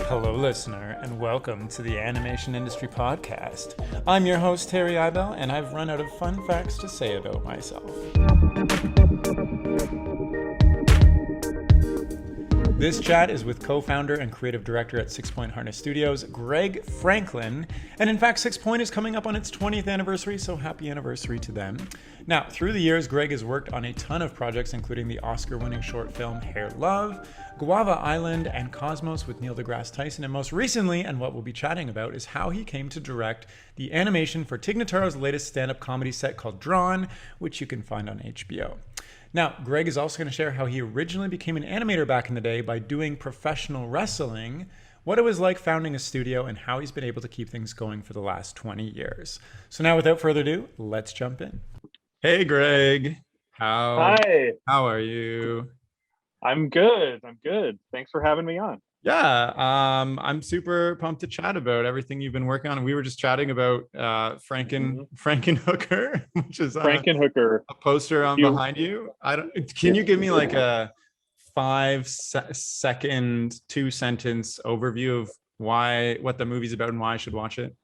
Hello, listener, and welcome to the Animation Industry Podcast. I'm your host, Terry Eibel, and I've run out of fun facts to say about myself. This chat is with co-founder and creative director at 6 Point Harness Studios, Greg Franklin. And in fact, 6 Point is coming up on its 20th anniversary, so happy anniversary to them. Now, through the years, Greg has worked on a ton of projects, including the Oscar-winning short film Hair Love, Guava Island, and Cosmos with Neil Degrasse Tyson. And most recently, and what we'll be chatting about, is how he came to direct the animation for Tig Notaro's latest stand-up comedy set called Drawn, which you can find on HBO. Now, Greg is also going to share how he originally became an animator back in the day by doing professional wrestling, what it was like founding a studio, and how he's been able to keep things going for the last 20 years. So now, without further ado, let's jump in. Hey, Greg. Hi. How are you? I'm good. Thanks for having me on. Yeah, I'm super pumped to chat about everything you've been working on. We were just chatting about Frankenhooker, which is Frankenhooker, a poster on behind you. Can you give me like a 5-second, 2-sentence overview of what the movie's about and why I should watch it?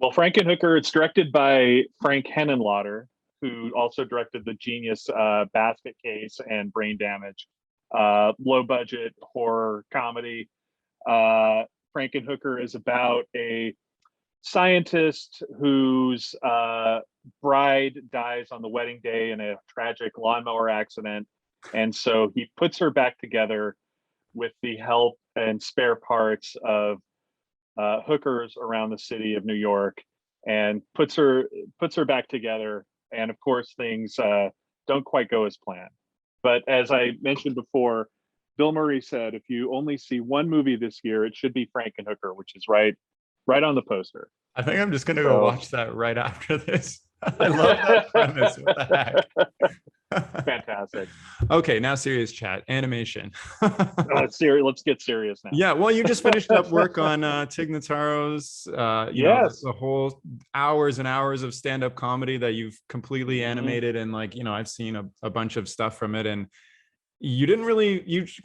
Well, Frankenhooker, it's directed by Frank Henenlotter, who also directed the genius Basket Case and Brain Damage. Low budget horror comedy. Frankenhooker is about a scientist whose bride dies on the wedding day in a tragic lawnmower accident. And so he puts her back together with the help and spare parts of hookers around the city of New York, and puts her back together. And of course, things don't quite go as planned. But as I mentioned before, Bill Murray said, if you only see one movie this year, it should be Frankenhooker, which is right on the poster. I think I'm just going to go watch that right after this. I love that premise. What the heck? Fantastic. Okay, now serious chat. Animation. Let's get serious now. Yeah, well, you just finished up work on Tig Notaro's, yes, the whole hours and hours of stand-up comedy that you've completely animated. And like, I've seen a bunch of stuff from it, and you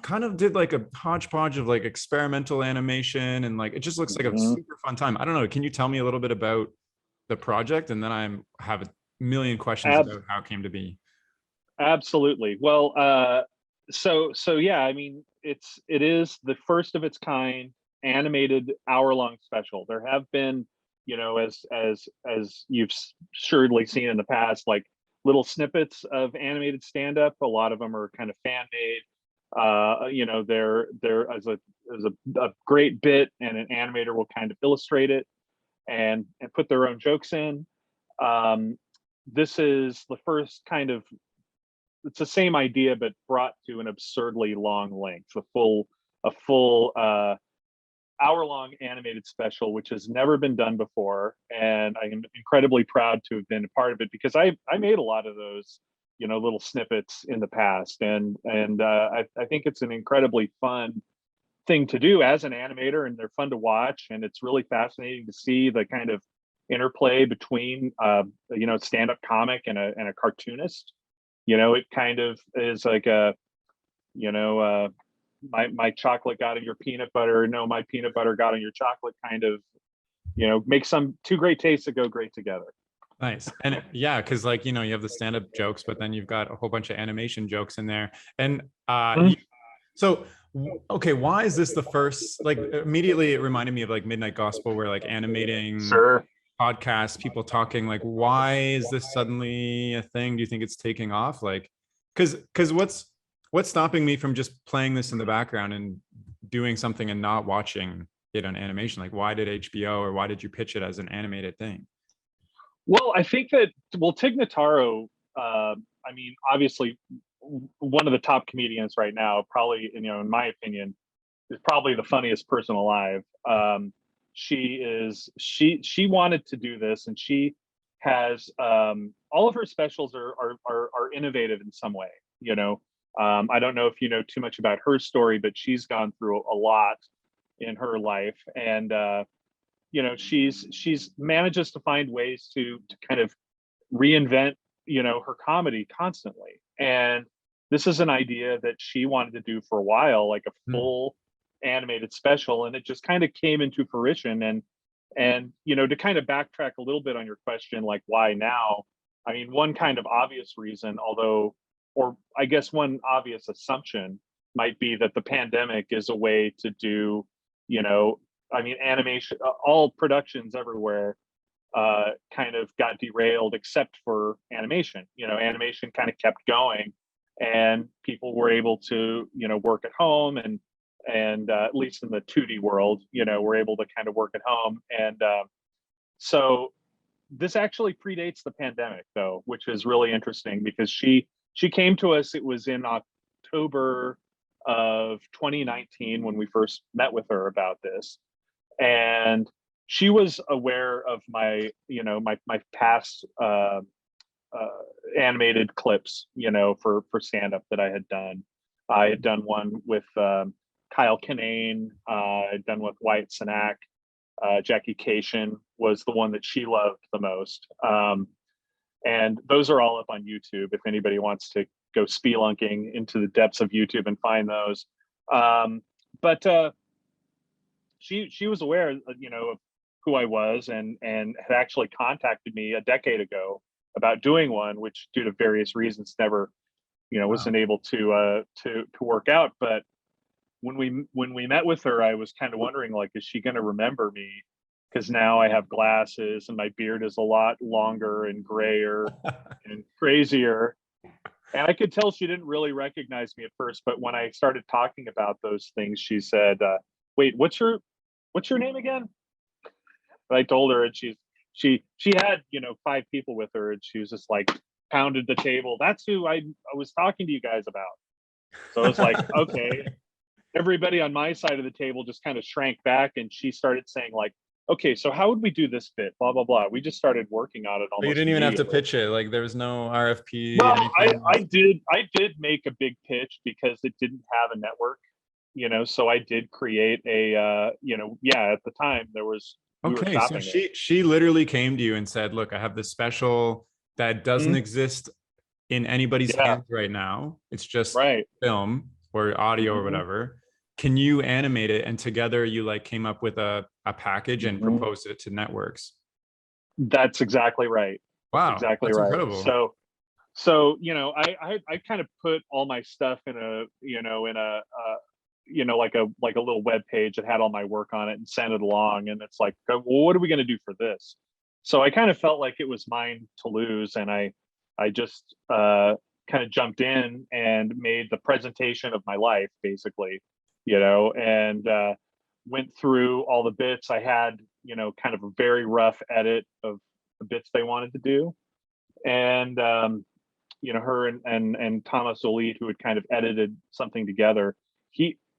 kind of did like a hodgepodge of like experimental animation, and like, it just looks like a super fun time. I don't know. Can you tell me a little bit about the project? And then I have a million questions about how it came to be. Absolutely. Well, so yeah, I mean, it is the first of its kind animated hour-long special. There have been, as you've surely seen in the past, like little snippets of animated stand-up. A lot of them are kind of fan-made. They're as a great bit, and an animator will kind of illustrate it and put their own jokes in. This is the first kind of, it's the same idea but brought to an absurdly long length, a full hour-long animated special, which has never been done before. And I am incredibly proud to have been a part of it, because I made a lot of those little snippets in the past, and I think it's an incredibly fun thing to do as an animator, and they're fun to watch, and it's really fascinating to see the kind of interplay between stand-up comic and a cartoonist. It kind of is like my chocolate got in your peanut butter. No, my peanut butter got in your chocolate, kind of, make some two great tastes that go great together. Nice. And yeah, because like, you have the stand-up jokes, but then you've got a whole bunch of animation jokes in there. And so, okay, why is this the first, like, immediately it reminded me of like Midnight Gospel, where like animating podcasts, people talking, like, why is this suddenly a thing? Do you think it's taking off? Like, because what's stopping me from just playing this in the background and doing something and not watching it on animation? Like, why did HBO, or why did you pitch it as an animated thing? Well, I think that, Tig Notaro, I mean, obviously one of the top comedians right now, probably, in my opinion, is probably the funniest person alive. She wanted to do this, and she has all of her specials are innovative in some way. I don't know if you know too much about her story, but she's gone through a lot in her life, and she's manages to find ways to kind of reinvent her comedy constantly. And this is an idea that she wanted to do for a while, like a full animated special, and it just kind of came into fruition. And to kind of backtrack a little bit on your question, like why now? I mean, one kind of obvious reason, although, or I guess one obvious assumption might be that the pandemic is a way to do, I mean, animation, all productions everywhere kind of got derailed except for animation. Animation kind of kept going, and people were able to work at home, and at least in the 2D world, we're able to kind of work at home. And so this actually predates the pandemic, though, which is really interesting because she came to us. It was in October of 2019 when we first met with her about this, and she was aware of my my past animated clips, for stand up that I had done. I had done one with Kyle Kinane. I'd done with Wyatt Cenac. Jackie Cation was the one that she loved the most. And those are all up on YouTube if anybody wants to go spelunking into the depths of YouTube and find those. But she was aware, of who I was, and had actually contacted me a decade ago about doing one, which due to various reasons never, wasn't able to work out. But when we met with her, I was kind of wondering, like, is she going to remember me? Because now I have glasses and my beard is a lot longer and grayer and crazier. And I could tell she didn't really recognize me at first, but when I started talking about those things, she said, "Wait, what's your name again?" And I told her, and she had 5 people with her, and she was just like pounded the table. That's who I was talking to you guys about. So it's like, okay. Everybody on my side of the table just kind of shrank back, and she started saying, like, okay, so how would we do this bit? Blah blah blah. We just started working on it almost. You didn't even have to pitch it. Like there was no RFP. Well, I did make a big pitch because it didn't have a network, so I did create a at the time there was okay, so she literally came to you and said, look, I have this special that doesn't exist in anybody's hands right now. It's just film or audio or whatever. Can you animate it? And together you like came up with a package and proposed it to networks. That's exactly right. Wow, exactly that's right. Incredible. So I kind of put all my stuff in a like a little web page that had all my work on it and sent it along. And it's like, well, what are we going to do for this? So I kind of felt like it was mine to lose, and I just kind of jumped in and made the presentation of my life, basically, and went through all the bits. I had, kind of a very rough edit of the bits they wanted to do. And, her and Thomas Olit, who had kind of edited something together,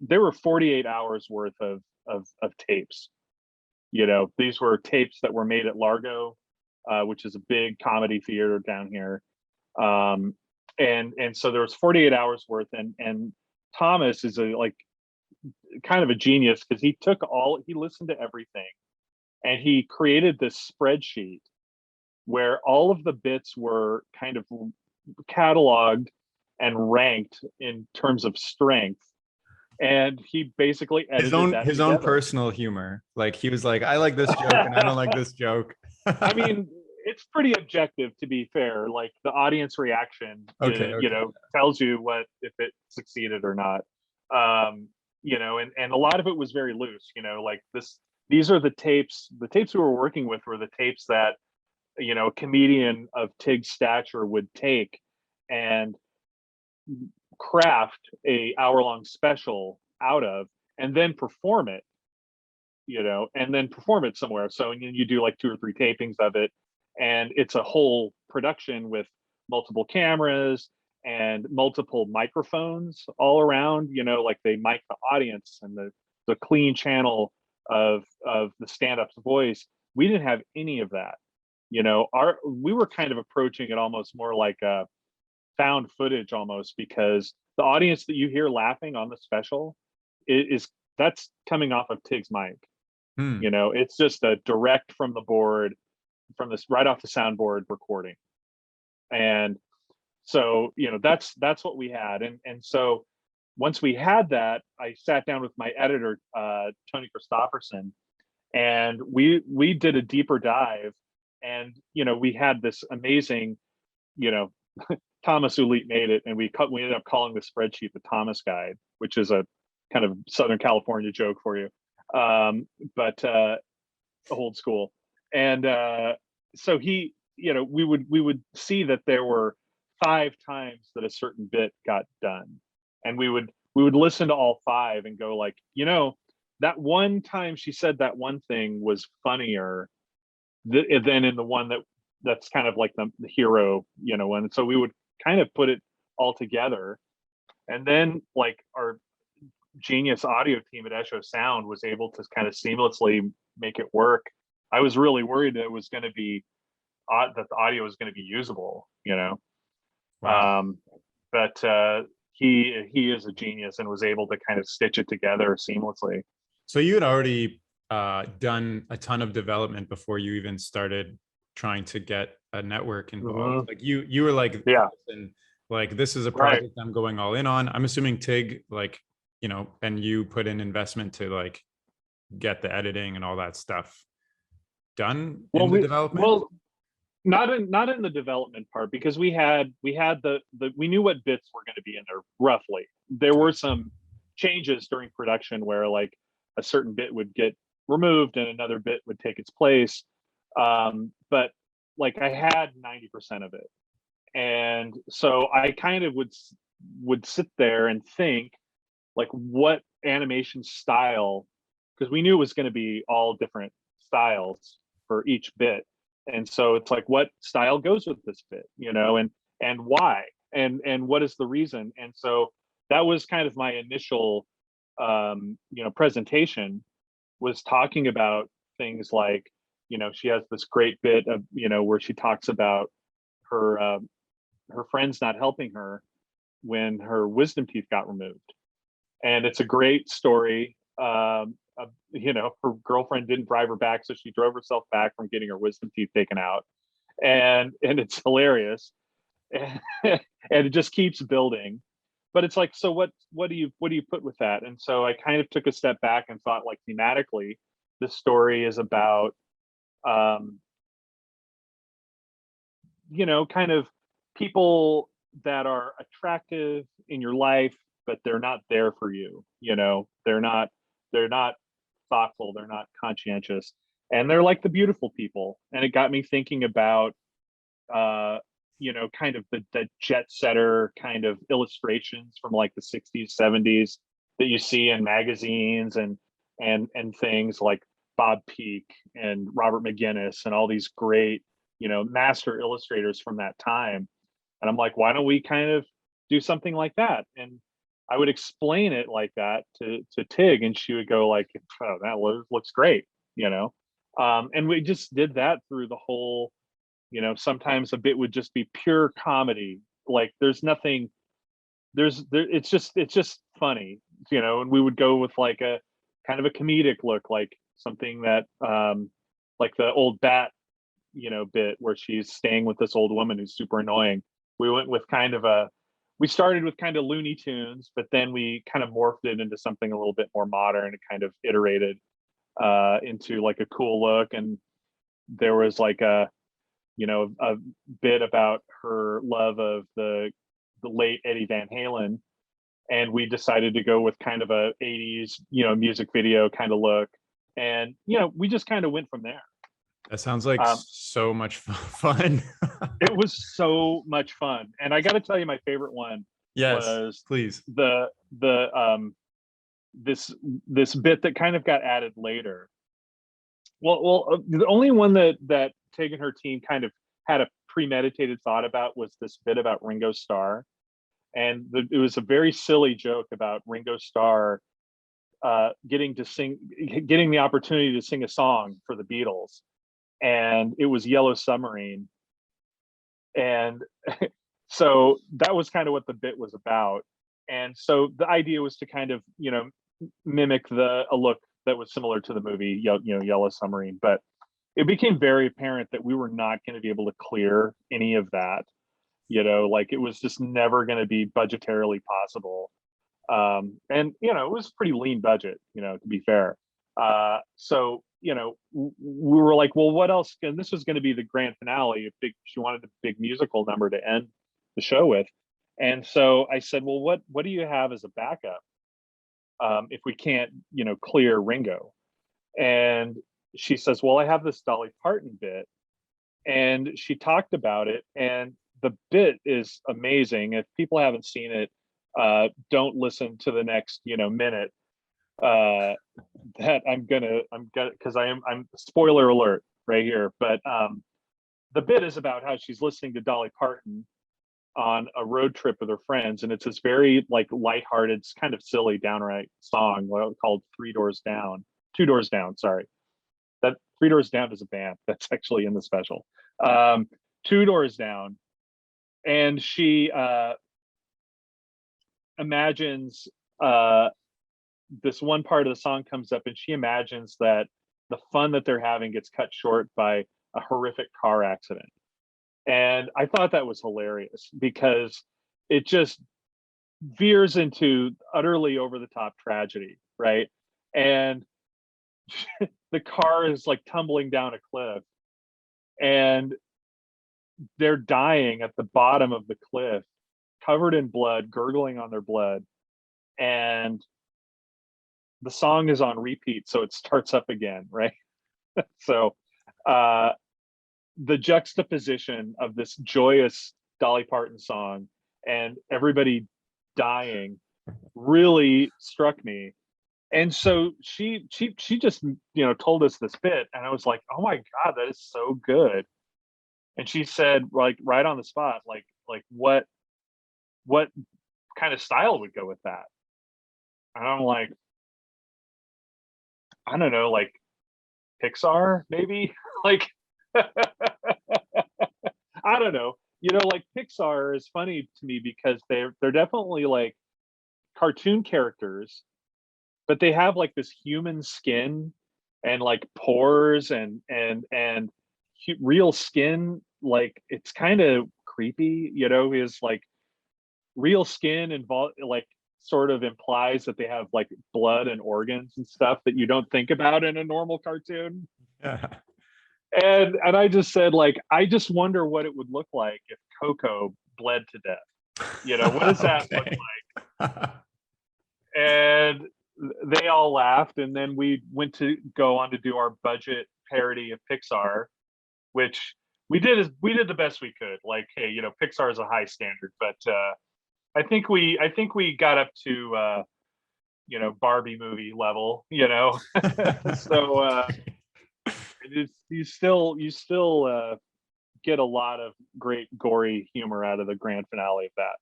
there were 48 hours worth of tapes. These were tapes that were made at Largo, which is a big comedy theater down here. And so there was 48 hours worth, and Thomas is kind of a genius because he listened to everything, and he created this spreadsheet where all of the bits were kind of cataloged and ranked in terms of strength. And he basically edited his own personal humor. Like he was like, I like this joke and I don't like this joke. I mean, it's pretty objective, to be fair. Like the audience reaction, tells you if it succeeded or not. And a lot of it was very loose. Like these are the tapes. The tapes we were working with were the tapes that a comedian of Tig's stature would take and craft a hour-long special out of, and then perform it. Somewhere. So you do like 2 or 3 tapings of it, and it's a whole production with multiple cameras and multiple microphones all around, like they mic the audience, and the clean channel of the stand-up's voice. We didn't have any of that. We were kind of approaching it almost more like a found footage almost, because the audience that you hear laughing on the special that's coming off of Tig's mic. It's just a direct from the board, from this right off the soundboard recording. And so, that's what we had. And so once we had that, I sat down with my editor, Tony Christopherson, and we did a deeper dive, and we had this amazing, you know Thomas Ulit made it, and we ended up calling the spreadsheet the Thomas Guide, which is a kind of Southern California joke for you, but old school. And so we would see that there were 5 times that a certain bit got done, and we would listen to all 5 and go like, that one time she said that one thing was funnier than in the one that's kind of like the hero, and so we would kind of put it all together. And then like our genius audio team at Esho Sound was able to kind of seamlessly make it work. I was really worried that it was going to be that the audio was going to be usable, Wow. but he is a genius and was able to kind of stitch it together seamlessly. So you had already done a ton of development before you even started trying to get a network involved. Like you were like, Yeah, and like, this is a right. project I'm going all in on. I'm assuming Tig, like, and you put in investment to like get the editing and all that stuff done in the development. Well, not in the development part, because we knew what bits were going to be in there roughly. There were some changes during production where like a certain bit would get removed and another bit would take its place, but like I had 90% of it, and so I kind of would sit there and think like what animation style, because we knew it was going to be all different styles for each bit, and so it's like what style goes with this bit, and why, and what is the reason. And so that was kind of my initial presentation, was talking about things like, she has this great bit of, where she talks about her friends not helping her when her wisdom teeth got removed, and it's a great story. Her girlfriend didn't drive her back, so she drove herself back from getting her wisdom teeth taken out, and it's hilarious, and it just keeps building. But it's like, so what do you put with that? And so I kind of took a step back and thought, like, thematically, this story is about kind of people that are attractive in your life, but they're not there for you. They're not thoughtful, they're not conscientious, and they're like the beautiful people. And it got me thinking about kind of the jet setter kind of illustrations from like the 60s, 70s that you see in magazines and things like Bob Peak and Robert McGinnis and all these great, master illustrators from that time. And I'm like, why don't we kind of do something like that? And I would explain it like that to Tig, and she would go like, oh, that looks great, and we just did that through the whole. Sometimes a bit would just be pure comedy, like there's nothing, it's just funny, and we would go with like a kind of a comedic look, like something that like the old bat bit where she's staying with this old woman who's super annoying. We started with kind of Looney Tunes, but then we kind of morphed it into something a little bit more modern and kind of iterated into like a cool look. And there was like a bit about her love of the late Eddie Van Halen, and we decided to go with kind of a 80s music video kind of look, and we just kind of went from there. That sounds like so much fun. It was so much fun, and I got to tell you, my favorite one was please this bit that kind of got added later. Well, the only one that Tig and her team kind of had a premeditated thought about was this bit about Ringo Starr, and it was a very silly joke about Ringo Starr getting the opportunity to sing a song for the Beatles, and it was Yellow Submarine, and so that was kind of what the bit was about. And so the idea was to kind of mimic a look that was similar to the movie, Yellow Submarine, but it became very apparent that we were not going to be able to clear any of that. Like it was just never going to be budgetarily possible. And it was pretty lean budget, to be fair. So we were like, well, what else? And this was going to be the grand finale. She wanted a big musical number to end the show with, and so I said, well, what do you have as a backup, if we can't clear Ringo? And she says, well, I have this Dolly Parton bit, and she talked about it, and the bit is amazing. If people haven't seen it, don't listen to the next minute. That I'm gonna because I'm spoiler alert right here, but the bit is about how she's listening to Dolly Parton on a road trip with her friends, and it's this very like lighthearted, it's kind of silly, downright song called Three Doors Down, Two Doors Down, sorry. That Three Doors Down is a band that's actually in the special. Two Doors Down, and she imagines this one part of the song comes up, and she imagines that the fun that they're having gets cut short by a horrific car accident. And I thought that was hilarious because it just veers into utterly over the top tragedy, right? And the car is like tumbling down a cliff, and they're dying at the bottom of the cliff, covered in blood, gurgling on their blood. And the song is on repeat, so it starts up again, right? So the juxtaposition of this joyous Dolly Parton song and everybody dying really struck me. And so she just told us this bit, and I was like, oh my god, that is so good. And she said, like, right on the spot, like what kind of style would go with that? And I'm like, I don't know, like Pixar, maybe? Like, I don't know. Like Pixar is funny to me because they're definitely like cartoon characters, but they have like this human skin and like pores and real skin. Like it's kind of creepy, is like real skin involved, like sort of implies that they have like blood and organs and stuff that you don't think about in a normal cartoon. Yeah. And I just said, like, I just wonder what it would look like if Coco bled to death. What does that look like? And they all laughed, and then we went to go on to do our budget parody of Pixar, which we did the best we could. Like, hey, Pixar is a high standard, but I think we got up to Barbie movie level, so you still get a lot of great gory humor out of the grand finale of that.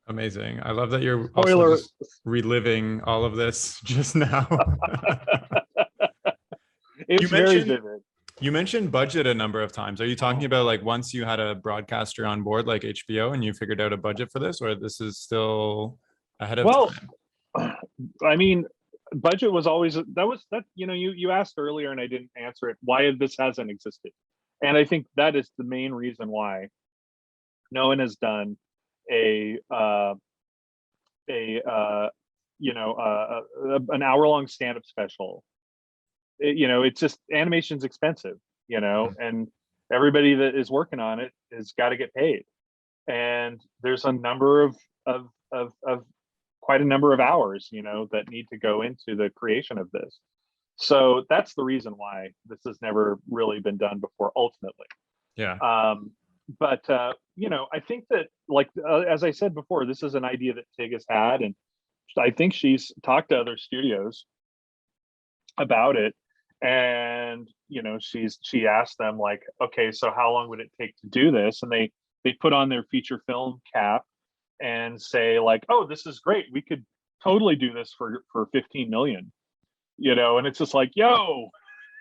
Amazing. I love that you're also just reliving all of this just now. It's very vivid. You mentioned budget a number of times. Are you talking about like once you had a broadcaster on board like HBO and you figured out a budget for this, or this is still ahead of time? I mean, budget was always that you asked earlier and I didn't answer it, why this hasn't existed. And I think that is the main reason why no one has done an hour-long stand-up special. It's just, animation's expensive, and everybody that is working on it has got to get paid, and there's a number of quite a number of hours that need to go into the creation of this. So that's the reason why this has never really been done before, ultimately. Yeah. But I think that, like, as I said before, this is an idea that Tig has had, and I think she's talked to other studios about it. And she asked them, like, okay, so how long would it take to do this? And they put on their feature film cap and say, like, oh, this is great, we could totally do this for 15 million, and it's just like, yo,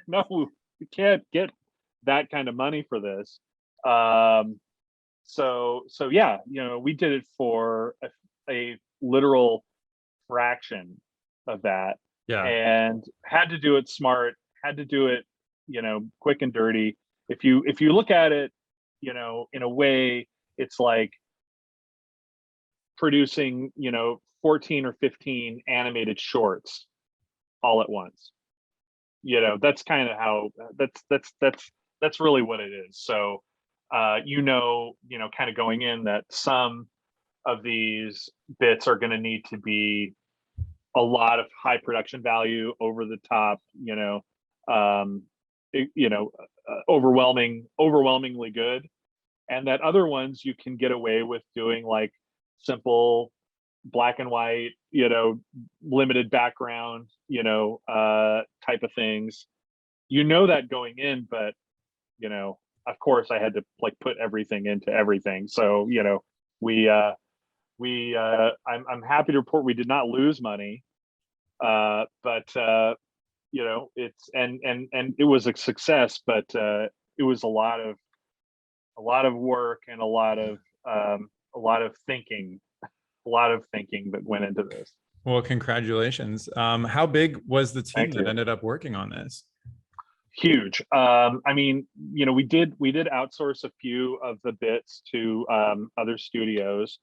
no, we can't get that kind of money for this. So yeah, we did it for a literal fraction of that. Yeah. And had to do it smart, had to do it, quick and dirty. If you look at it, in a way, it's like producing, 14 or 15 animated shorts all at once. That's kind of how that's really what it is. So kind of going in that some of these bits are going to need to be a lot of high production value, over the top, overwhelmingly good, and that other ones you can get away with doing like simple black and white, limited background, type of things. That going in, but of course I had to like put everything into everything. So I'm happy to report we did not lose money, but it's and it was a success, but it was a lot of work and a lot of thinking that went into this. Well, congratulations. How big was the team Thank that you. ended up working on this? Huge. I mean, we did outsource a few of the bits to other studios,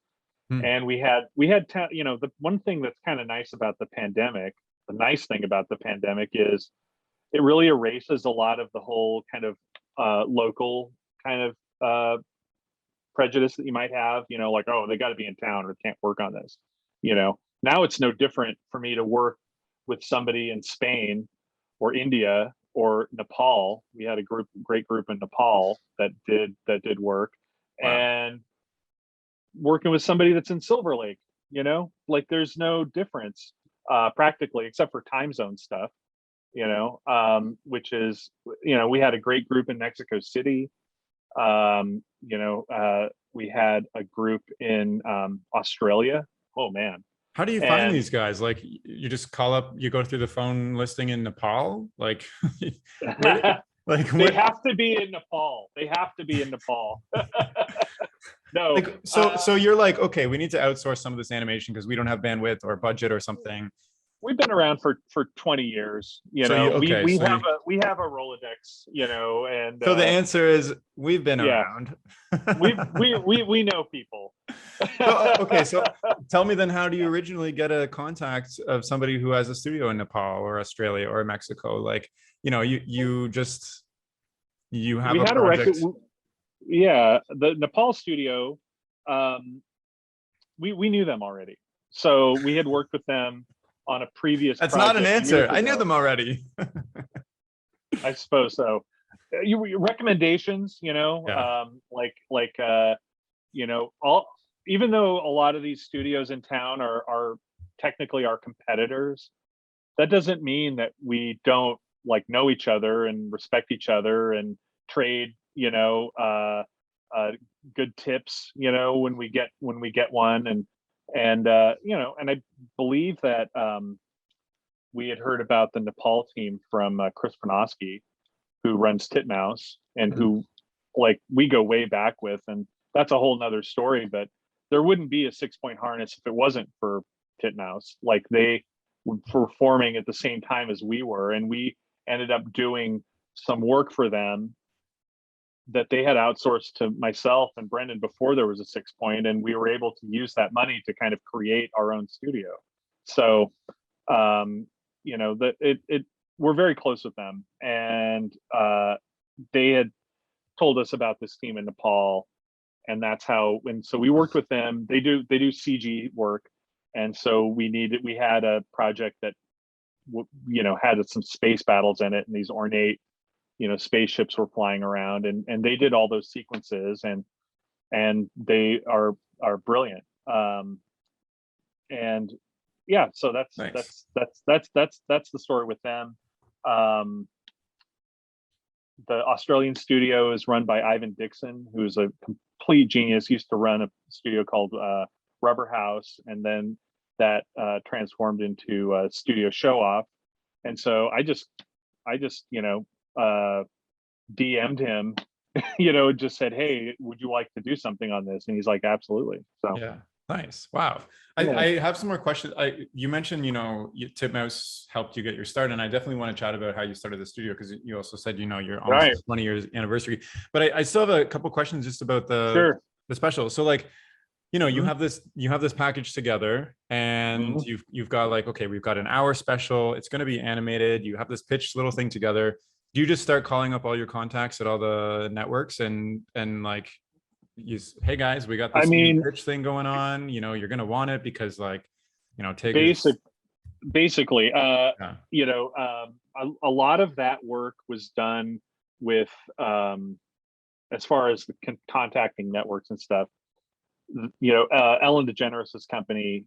and we had the one thing that's kind of nice about the pandemic. The nice thing about the pandemic is it really erases a lot of the whole kind of local kind of prejudice that you might have. Like, oh, they got to be in town or can't work on this. Now it's no different for me to work with somebody in Spain or India or Nepal. We had a great group in Nepal that did work. Wow. And working with somebody that's in Silver Lake, like there's no difference practically, except for time zone stuff, which is, we had a great group in Mexico City. We had a group in Australia. Oh man. How do you find these guys? Like, you just call up, you go through the phone listing in Nepal? Like, they have to be in Nepal. No. Like, so you're like, okay, we need to outsource some of this animation because we don't have bandwidth or budget or something. We've been around for 20 years. We have a Rolodex, and so the answer is we've been around. we know people. Okay, so tell me then, how do you originally get a contact of somebody who has a studio in Nepal or Australia or Mexico? Like, you have a project. The Nepal studio, we knew them already, so we had worked with them on a previous. That's not an answer. I knew them already. I suppose so. Recommendations, even though a lot of these studios in town are technically our competitors, that doesn't mean that we don't like know each other and respect each other and trade, good tips, when we get one. And I believe that we had heard about the Nepal team from Chris Panosky, who runs Titmouse, and who like we go way back with, and that's a whole nother story. But there wouldn't be a 6-point harness if it wasn't for Titmouse. Like, they were performing at the same time as we were, and we ended up doing some work for them that they had outsourced to myself and Brendan before there was a 6-point, and we were able to use that money to kind of create our own studio. So, we're very close with them, and they had told us about this team in Nepal, and that's how. And so we worked with them. They do CG work, and so we had a project that had some space battles in it, and these ornate spaceships were flying around, and they did all those sequences, and they are brilliant. And yeah, so that's nice. That's the story with them. The Australian studio is run by Ivan Dixon, who's a complete genius. He used to run a studio called Rubber House, and then that transformed into Studio Show Off. And so I just DM'd him, just said, hey, would you like to do something on this? And he's like, absolutely. So yeah, nice. Wow. I have some more questions. You mentioned, Titmouse helped you get your start, and I definitely want to chat about how you started the studio, because you also said, you're almost 20 years anniversary. But I still have a couple questions just about the special. So, like, you know, Mhm. you have this package together, and Mhm. you've got like, okay, we've got an hour special. It's going to be animated. You have this pitch little thing together. Do you just start calling up all your contacts at all the networks and like, hey guys, we got I this new mean, pitch thing going on. You know, you're going to want it because like, you know, Tig basic is basically, yeah. a lot of that work was done with, as far as the contacting networks and stuff. Ellen DeGeneres' company,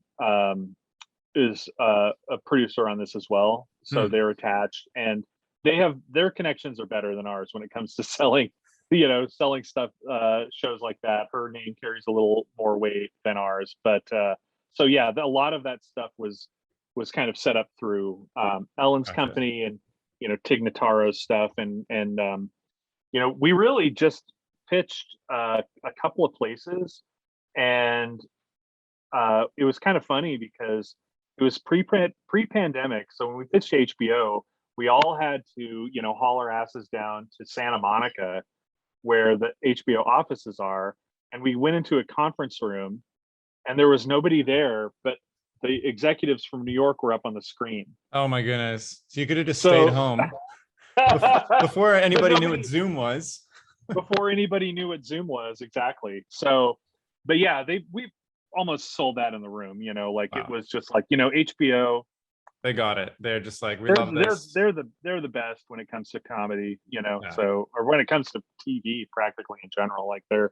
is a producer on this as well, so Hmm. they're attached, and their connections are better than ours when it comes to selling, selling stuff, shows like that. Her name carries a little more weight than ours, but so yeah, a lot of that stuff was kind of set up through, Ellen's Gotcha. company, and Tig Notaro's stuff, and we really just pitched a couple of places, and it was kind of funny because it was pre-pandemic. So when we pitched to HBO, we all had to, haul our asses down to Santa Monica, where the HBO offices are, and we went into a conference room, and there was nobody there, but the executives from New York were up on the screen. Oh my goodness. So you could have just stayed So, home before but anybody knew what nobody Zoom was. before anybody knew what Zoom was exactly. So, but yeah, we almost sold that in the room. Like it Wow. was just like HBO. They got it. They're just like, we They're love they're this. they're the they're the best when it comes to comedy. Yeah. So, or when it comes to TV, practically in general, like their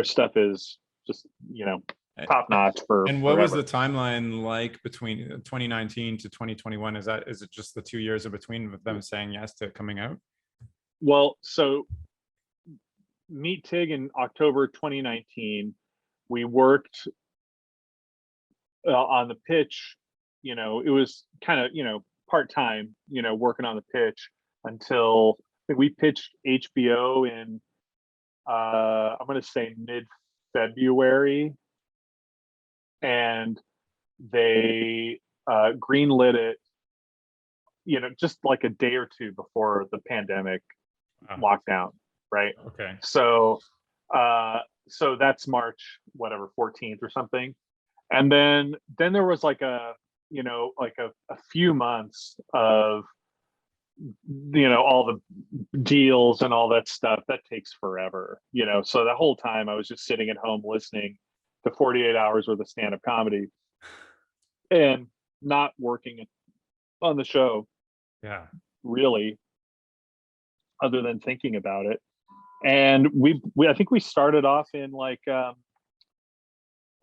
stuff is just top notch for And what was the forever. timeline like between 2019 to 2021? Is it just the 2 years in between with them saying yes to coming out? Well, so meet Tig in October 2019. We worked on the pitch. It was kind of part time. Working on the pitch until I think we pitched HBO in I'm going to say mid February, and they greenlit it. Just like a day or two before the pandemic Wow. lockdown, right? Okay. So, so that's March, whatever, 14th or something, and then there was like a few months of all the deals and all that stuff that takes forever. So the whole time I was just sitting at home listening to 48 hours worth of stand-up comedy and not working on the show Yeah. really, other than thinking about it. And we I think we started off in like, I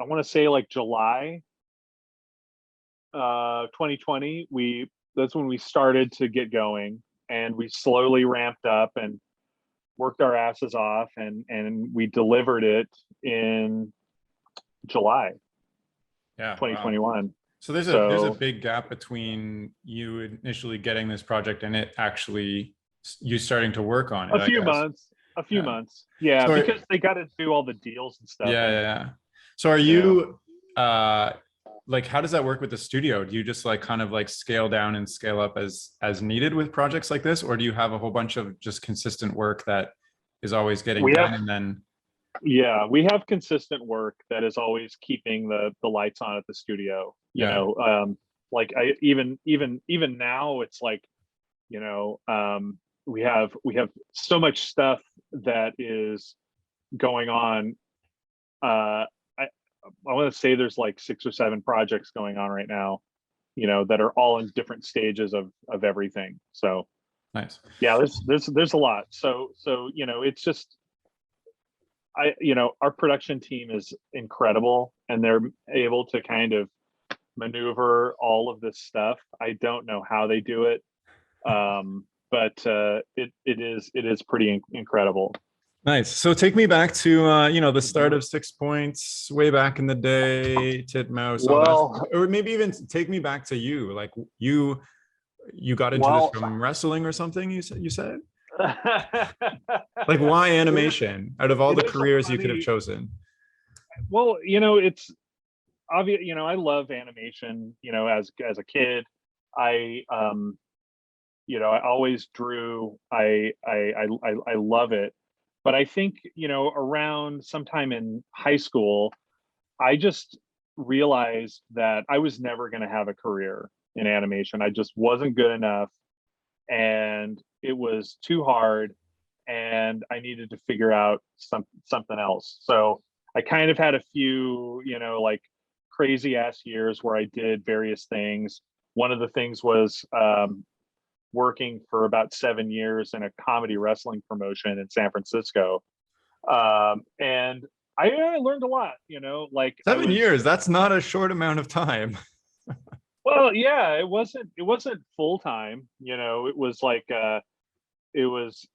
want to say like July 2020. That's when we started to get going, and we slowly ramped up and worked our asses off, and we delivered it in July Yeah. Wow. 2021. So there's a So big gap between you initially getting this project and it actually you starting to work on it, a I few guess. months, a few Yeah. months. Yeah, So because they got to do all the deals and stuff. yeah, And, yeah, yeah. So are you know, you like, how does that work with the studio? Do you just like kind of like scale down and scale up as needed with projects like this, or do you have a whole bunch of just consistent work that is always getting we done have, and then yeah, we have consistent work that is always keeping the lights on at the studio. yeah. Like I even now it's like, we have so much stuff that is going on. I want to say there's like 6 or 7 projects going on right now, that are all in different stages of everything. So Nice. yeah, there's a lot. So it's just, our production team is incredible, and they're able to kind of maneuver all of this stuff. I don't know how they do it, but it is pretty incredible. Nice. So take me back to the start of 6 Points, way back in the day, Titmouse, all that stuff. Well, Or maybe even take me back to you. Like you got into this well, from wrestling or something, you said? Like, it why is animation out of all it the is a careers you could have funny. chosen? Well, it's obvious. I love animation. As a kid, I I always drew. I love it. But I think, around sometime in high school, I just realized that I was never going to have a career in animation. I just wasn't good enough, and it was too hard, and I needed to figure out something else. So I kind of had a few, like crazy ass years where I did various things. One of the things was working for about 7 years in a comedy wrestling promotion in San Francisco. And I learned a lot, like I 7 years, that's not a short amount of time. well, yeah, it wasn't full time, it was like it was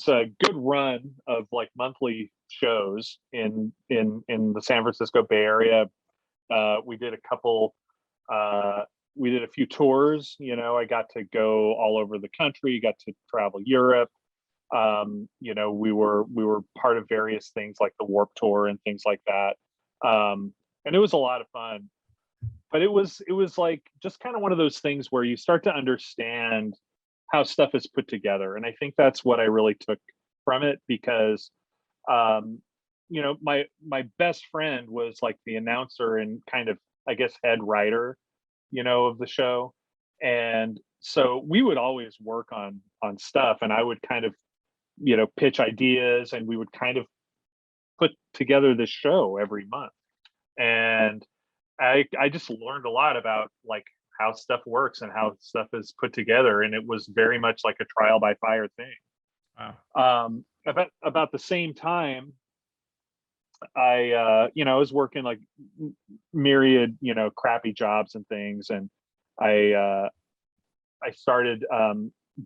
a good run of like monthly shows in the San Francisco Bay Area. We did a couple we did a few tours, I got to go all over the country, got to travel Europe. We were part of various things like the Warp Tour and things like that. And it was a lot of fun. But it was like just kind of one of those things where you start to understand how stuff is put together. And I think that's what I really took from it, because my best friend was like the announcer and kind of, I guess, head writer, of the show. And so we would always work on stuff, and I would kind of, pitch ideas, and we would kind of put together this show every month. And I just learned a lot about like how stuff works and how stuff is put together, and it was very much like a trial by fire thing. Wow. About the same time, I was working like myriad, crappy jobs and things, and I started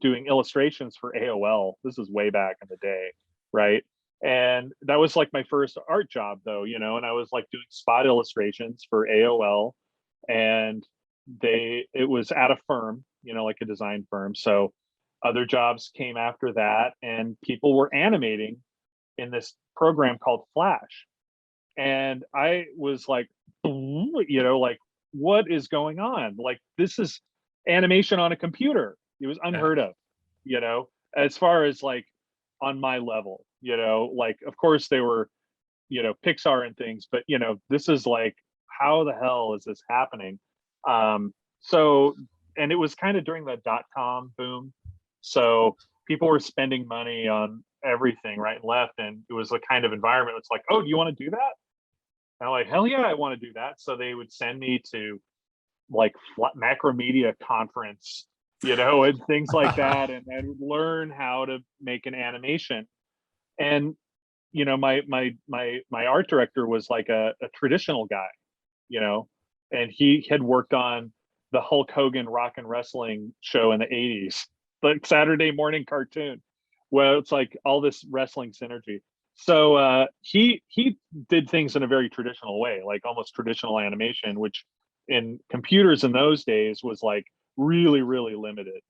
doing illustrations for AOL. This is way back in the day, right? And that was like my first art job, though, and I was like doing spot illustrations for AOL, and it was at a firm, like a design firm. So other jobs came after that, and people were animating in this program called Flash. And I was like, like, what is going on? Like, this is animation on a computer. It was Yeah. unheard of, as far as like on my level, like, of course they were, Pixar and things, but this is like, how the hell is this happening? So, and it was kind of during the dot-com boom. So people were spending money on everything right and left. And it was the kind of environment, it's like, oh, do you want to do that? And I'm like, hell yeah, I want to do that. So they would send me to like Macromedia conference, and things like that, and learn how to make an animation. And my art director was like a traditional guy, and he had worked on the Hulk Hogan rock and wrestling show in the 80s, like Saturday morning cartoon, where it's like all this wrestling synergy. So he did things in a very traditional way, like almost traditional animation, which in computers in those days was like really, really limited.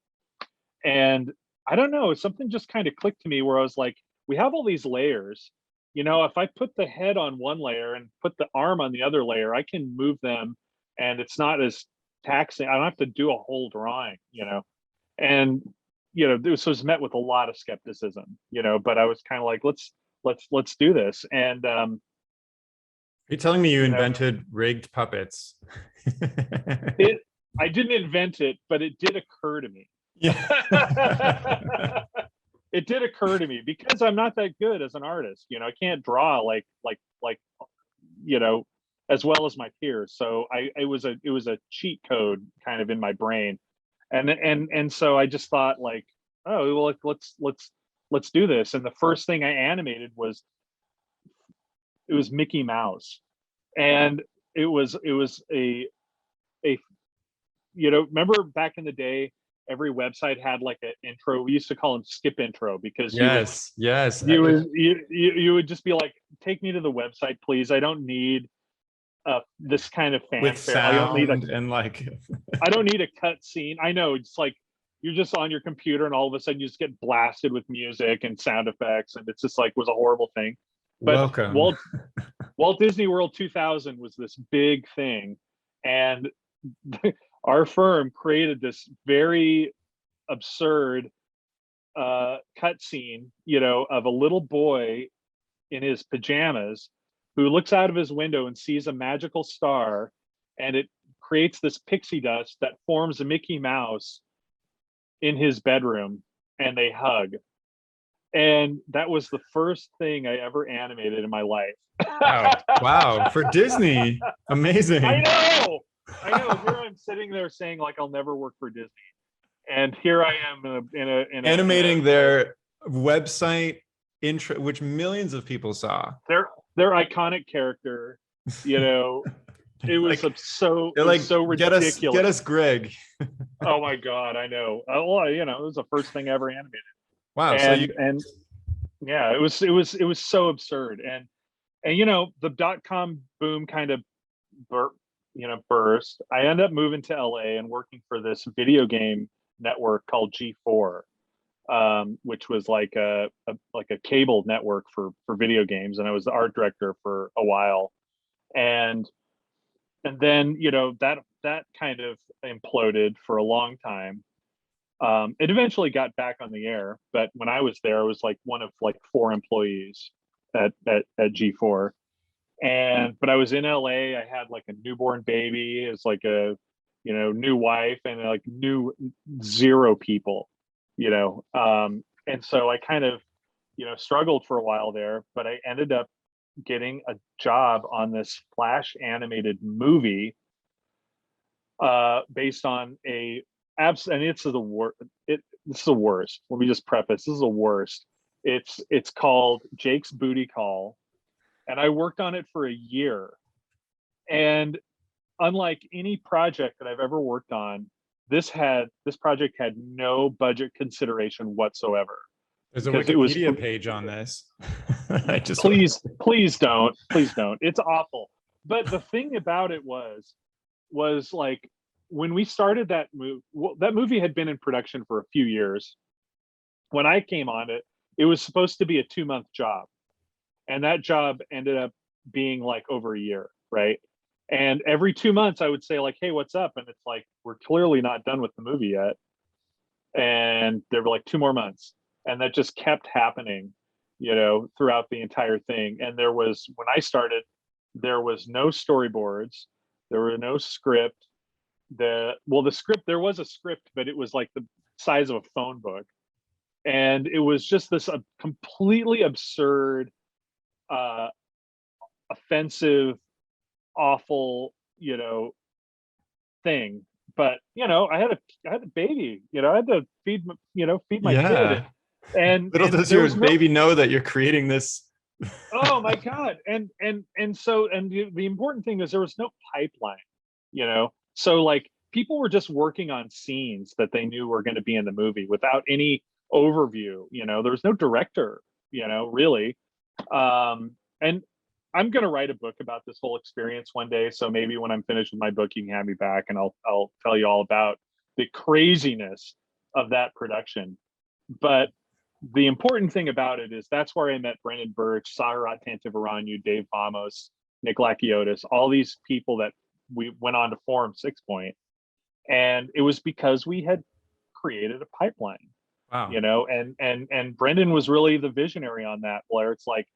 And I don't know, something just kind of clicked to me where I was like, we have all these layers. If I put the head on one layer and put the arm on the other layer, I can move them, and it's not as taxing. I don't have to do a whole drawing, And this was met with a lot of skepticism, but I was kind of like, let's do this. And You're telling me you invented rigged puppets? I didn't invent it, but it did occur to me. Yeah. It did occur to me because I'm not that good as an artist. I can't draw like as well as my peers. So it was a cheat code kind of in my brain, and so I just thought like, oh well, let's do this. And the first thing I animated was Mickey Mouse, and it was a remember back in the day, every website had like an intro. We used to call them skip intro, because yes. you would just be like, take me to the website, please. I don't need this kind of fanfare. With sound, I don't need a cut scene. I know, it's like you're just on your computer and all of a sudden you just get blasted with music and sound effects, and it's just like was a horrible thing. But welcome. Walt Disney World 2000 was this big thing, and our firm created this very absurd cut scene, of a little boy in his pajamas who looks out of his window and sees a magical star, and it creates this pixie dust that forms a Mickey Mouse in his bedroom, and they hug. And that was the first thing I ever animated in my life. Wow. For Disney. Amazing. I know. Here I'm sitting there saying like I'll never work for Disney, and here I am animating their website intro, which millions of people saw. Their iconic character. It was Like, so ridiculous. Get us Greg. Oh my God, I know. Well, it was the first thing ever animated. Wow. And yeah, it was so absurd. And the .com boom kind of burst. I ended up moving to LA and working for this video game network called G4, which was like a cable network for video games, and I was the art director for a while. And then that kind of imploded for a long time. It eventually got back on the air, but when I was there, I was like one of like 4 employees at G4. But I was in LA. I had like a newborn baby. It was like a new wife and like new 0 people. And so I kind of struggled for a while there, but I ended up getting a job on this Flash animated movie based on and it's the worst. This is the worst. Let me just preface. This is the worst. It's called Jake's Booty Call, and I worked on it for a year. And unlike any project that I've ever worked on, this project had no budget consideration whatsoever. There's a Wikipedia page on this. Please don't. It's awful. But the thing about it was like when we started that movie had been in production for a few years. When I came on it, it was supposed to be a 2-month job, and that job ended up being like over a year, right? And every 2 months I would say like, hey, what's up? And it's like, we're clearly not done with the movie yet. And there were like 2 more months. And that just kept happening, throughout the entire thing. And when I started, there was no storyboards. There were no script. The script, there was a script, but it was like the size of a phone book. And it was just this completely absurd, offensive, awful, thing. But I had a baby, I had to feed my kid. And little does your baby know that you're creating this. Oh my God. And the important thing is there was no pipeline, so like people were just working on scenes that they knew were going to be in the movie without any overview. There was no director, really. And I'm going to write a book about this whole experience one day. So maybe when I'm finished with my book, you can have me back and I'll tell you all about the craziness of that production. But the important thing about it is that's where I met Brendan Birch, Saharat Tantivaranyu, Dave Vamos, Nick Lakiotis, all these people that we went on to form 6 Point. And it was because we had created a pipeline. Wow. And Brendan was really the visionary on that, Blair. It's like,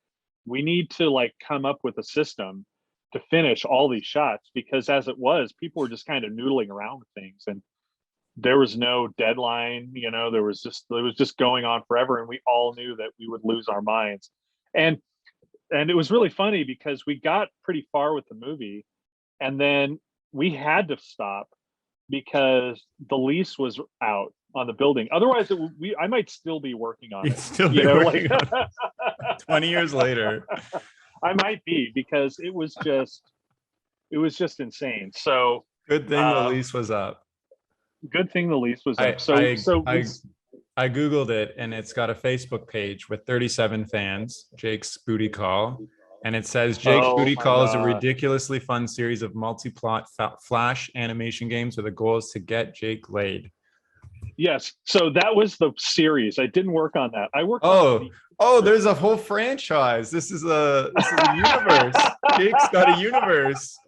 we need to like come up with a system to finish all these shots, because as it was, people were just kind of noodling around with things, and there was no deadline. It was just going on forever, and we all knew that we would lose our minds. And it was really funny because we got pretty far with the movie, and then we had to stop because the lease was out on the building. Otherwise, I might still be working on it. Still be working on it 20 years later. I might be, because it was just insane. So good thing the lease was up. Good thing the lease was up. I Googled it, and it's got a Facebook page with 37 fans, Jake's Booty Call. And it says Jake's Booty Call is a ridiculously fun series of multi-plot Flash animation games where the goal is to get Jake laid. Yes. So that was the series. I didn't work on that. I worked on there's a whole franchise. This is a universe. Jake's got a universe.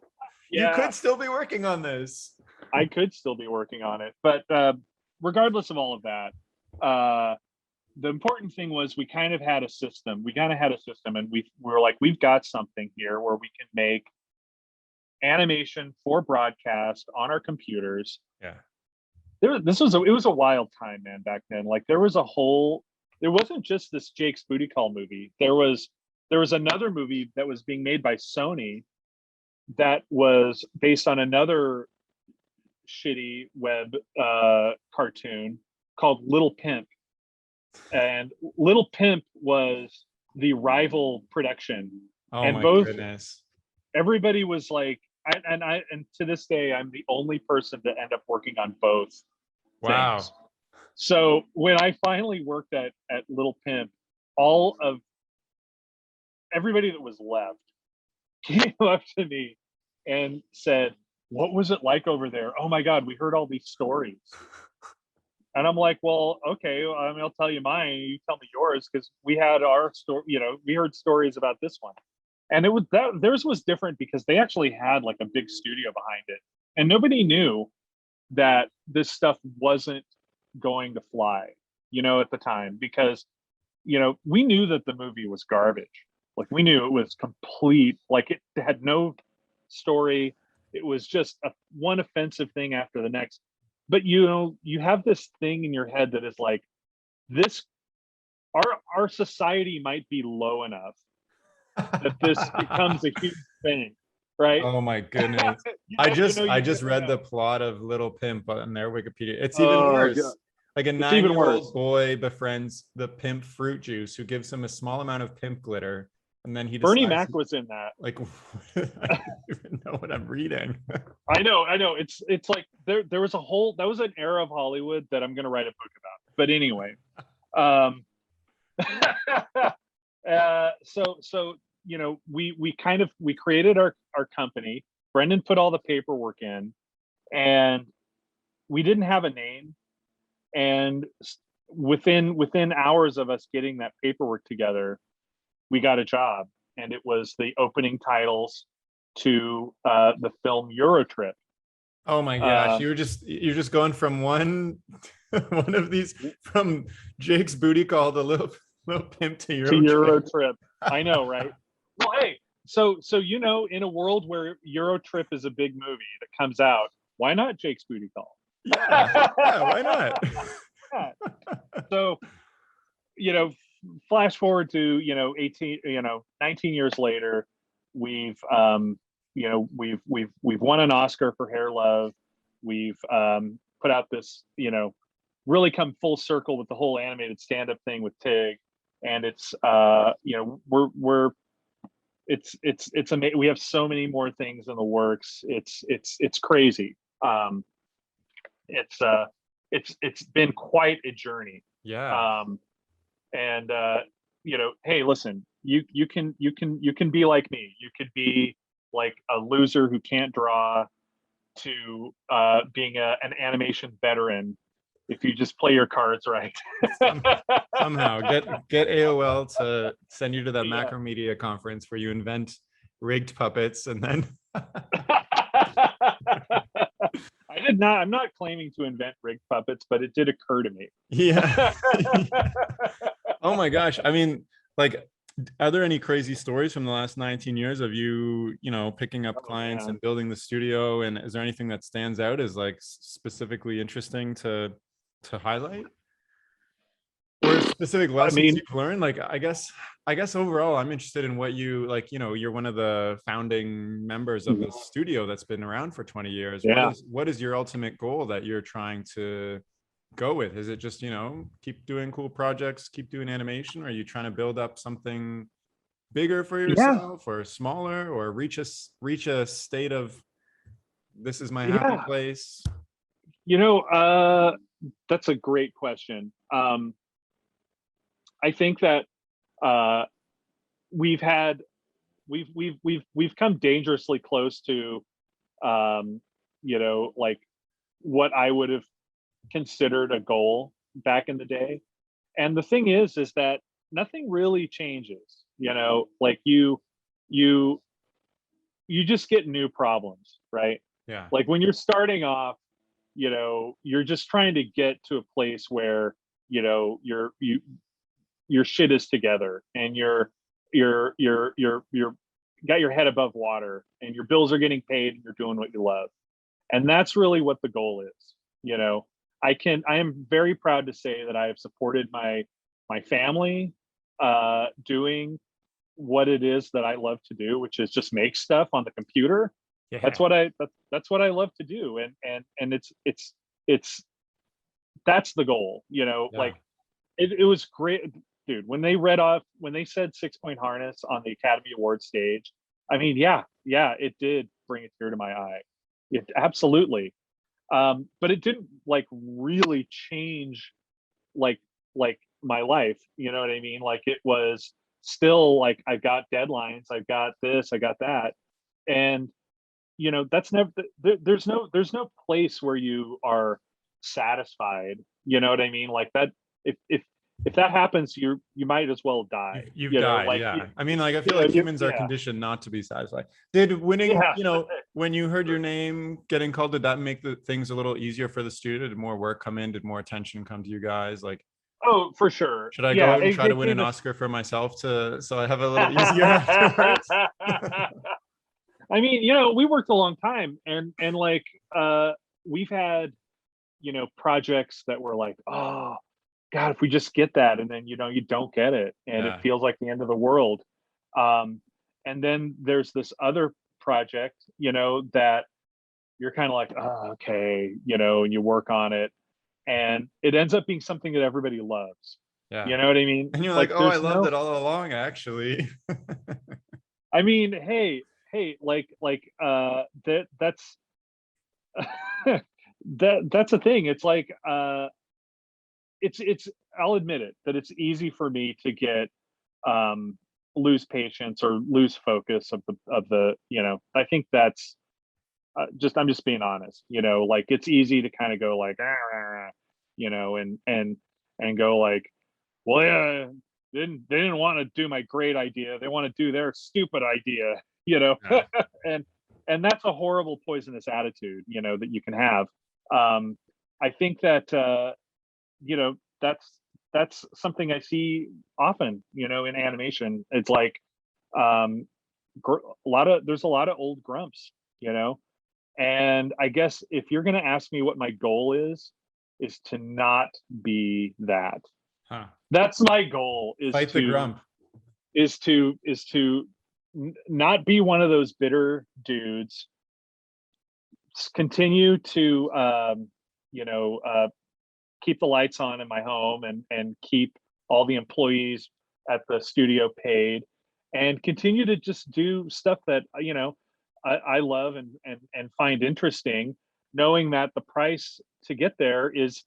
Yeah. You could still be working on this. I could still be working on it. But regardless of all of that, the important thing was we kind of had a system. And we were like, we've got something here where we can make animation for broadcast on our computers. Yeah. It was a wild time, man, back then. Like there wasn't just this Jake's Booty Call movie. There was another movie that was being made by Sony that was based on another shitty web cartoon called Little Pimp. And Little Pimp was the rival production. Oh and my both goodness. Everybody was like, and to this day, I'm the only person to end up working on both Wow. things. So when I finally worked at Little Pimp, all of everybody that was left came up to me and said, "What was it like over there? Oh my God, we heard all these stories." And I'm like, well, okay, I mean, I'll tell you mine. You tell me yours, because we had our story. We heard stories about this one, and it was that theirs was different because they actually had like a big studio behind it, and nobody knew that this stuff wasn't going to fly, at the time, because we knew that the movie was garbage. Like we knew it was complete, like it had no story. It was just one offensive thing after the next. But you have this thing in your head that is like, this our society might be low enough that this becomes a huge thing, right? Oh my goodness. I just read the plot of Little Pimp on their Wikipedia. It's even worse. God. Like a It's even 9-year-old worse. boy befriends the pimp fruit juice, who gives him a small amount of pimp glitter, and then he Bernie decides, Mac was in that. like, I don't even know what I'm reading. I know. It's like there was that was an era of Hollywood that I'm gonna write a book about. But anyway, so we created our company. Brendan put all the paperwork in, and we didn't have a name. And within hours of us getting that paperwork together, we got a job, and it was the opening titles to the film Eurotrip. Oh my gosh, you're just going from one of these, from Jake's Booty Call to Little Pimp to Eurotrip. I know, right? Well, hey, so in a world where Eurotrip is a big movie that comes out, why not Jake's Booty Call? Yeah, why not? So, flash forward to 19 years later, we've won an Oscar for Hair Love. We've put out this, really come full circle with the whole animated stand-up thing with Tig, and it's it's amazing. We have so many more things in the works. It's crazy. It's been quite a journey. Yeah. And hey, listen, you can be like me. You could be like a loser who can't draw to being an animation veteran if you just play your cards right. Somehow get AOL to send you to that Yeah. Macromedia conference where you invent rigged puppets, and then I'm not claiming to invent rigged puppets, but it did occur to me. yeah. Oh my gosh. I mean, like, are there any crazy stories from the last 19 years of you picking up clients and building the studio? And is there anything that stands out as like specifically interesting to highlight? Or specific lessons you've learned? Like, I guess overall, I'm interested in what you like. You're one of the founding members of the studio that's been around for 20 years. Yeah. What is your ultimate goal that you're trying to go with? Is it just keep doing cool projects, keep doing animation? Or are you trying to build up something bigger for yourself, or smaller, or reach a state of this is my happy place? That's a great question. I think that we've come dangerously close to like what I would have considered a goal back in the day. And the thing is that nothing really changes. Like you just get new problems, right? Yeah. Like when you're starting off, you're just trying to get to a place where your shit is together, and you're got your head above water, and your bills are getting paid, and you're doing what you love. And that's really what the goal is. I am very proud to say that I have supported my family doing what it is that I love to do, which is just make stuff on the computer. Yeah. That's what I love to do. And it's that's the goal, like it was great, dude. When they said 6-point harness on the Academy Award stage, I mean, yeah, it did bring a tear to my eye. It absolutely. But it didn't like really change like my life. You know what I mean? Like it was still like, I've got deadlines, I've got this, I got that. And that's never, there's no place where you are satisfied. You know what I mean? Like that, if that happens, you might as well die. You've you know, died, like, yeah. I mean, like, I feel like humans are conditioned not to be satisfied. Did winning, when you heard your name getting called, did that make the things a little easier for the studio? Did more work come in? Did more attention come to you guys? Like, oh, for sure. Should I go out and try to win an Oscar for myself so I have a little easier afterwards? I mean, we worked a long time, and like we've had projects that were like, oh God, if we just get that, and then you don't get it, and it feels like the end of the world. And then there's this other project, that you're kind of like, oh, okay, and you work on it, and it ends up being something that everybody loves. Yeah. You know what I mean? And you're like, oh, I loved it all along, actually. I mean, hey, that's that's a thing. It's like it's I'll admit it, that it's easy for me to get lose patience or lose focus of the I think that's I'm just being honest. Like it's easy to kind of go like and go like, well, yeah, they didn't want to do my great idea, they want to do their stupid idea. And that's a horrible poisonous attitude that you can have. I think that that's something I see often in animation. It's like there's a lot of old grumps, and I guess if you're going to ask me what my goal is to not be that. That's my goal, is fight the grump, is to not be one of those bitter dudes. Continue to keep the lights on in my home, and keep all the employees at the studio paid, and continue to just do stuff that I love and find interesting, knowing that the price to get there is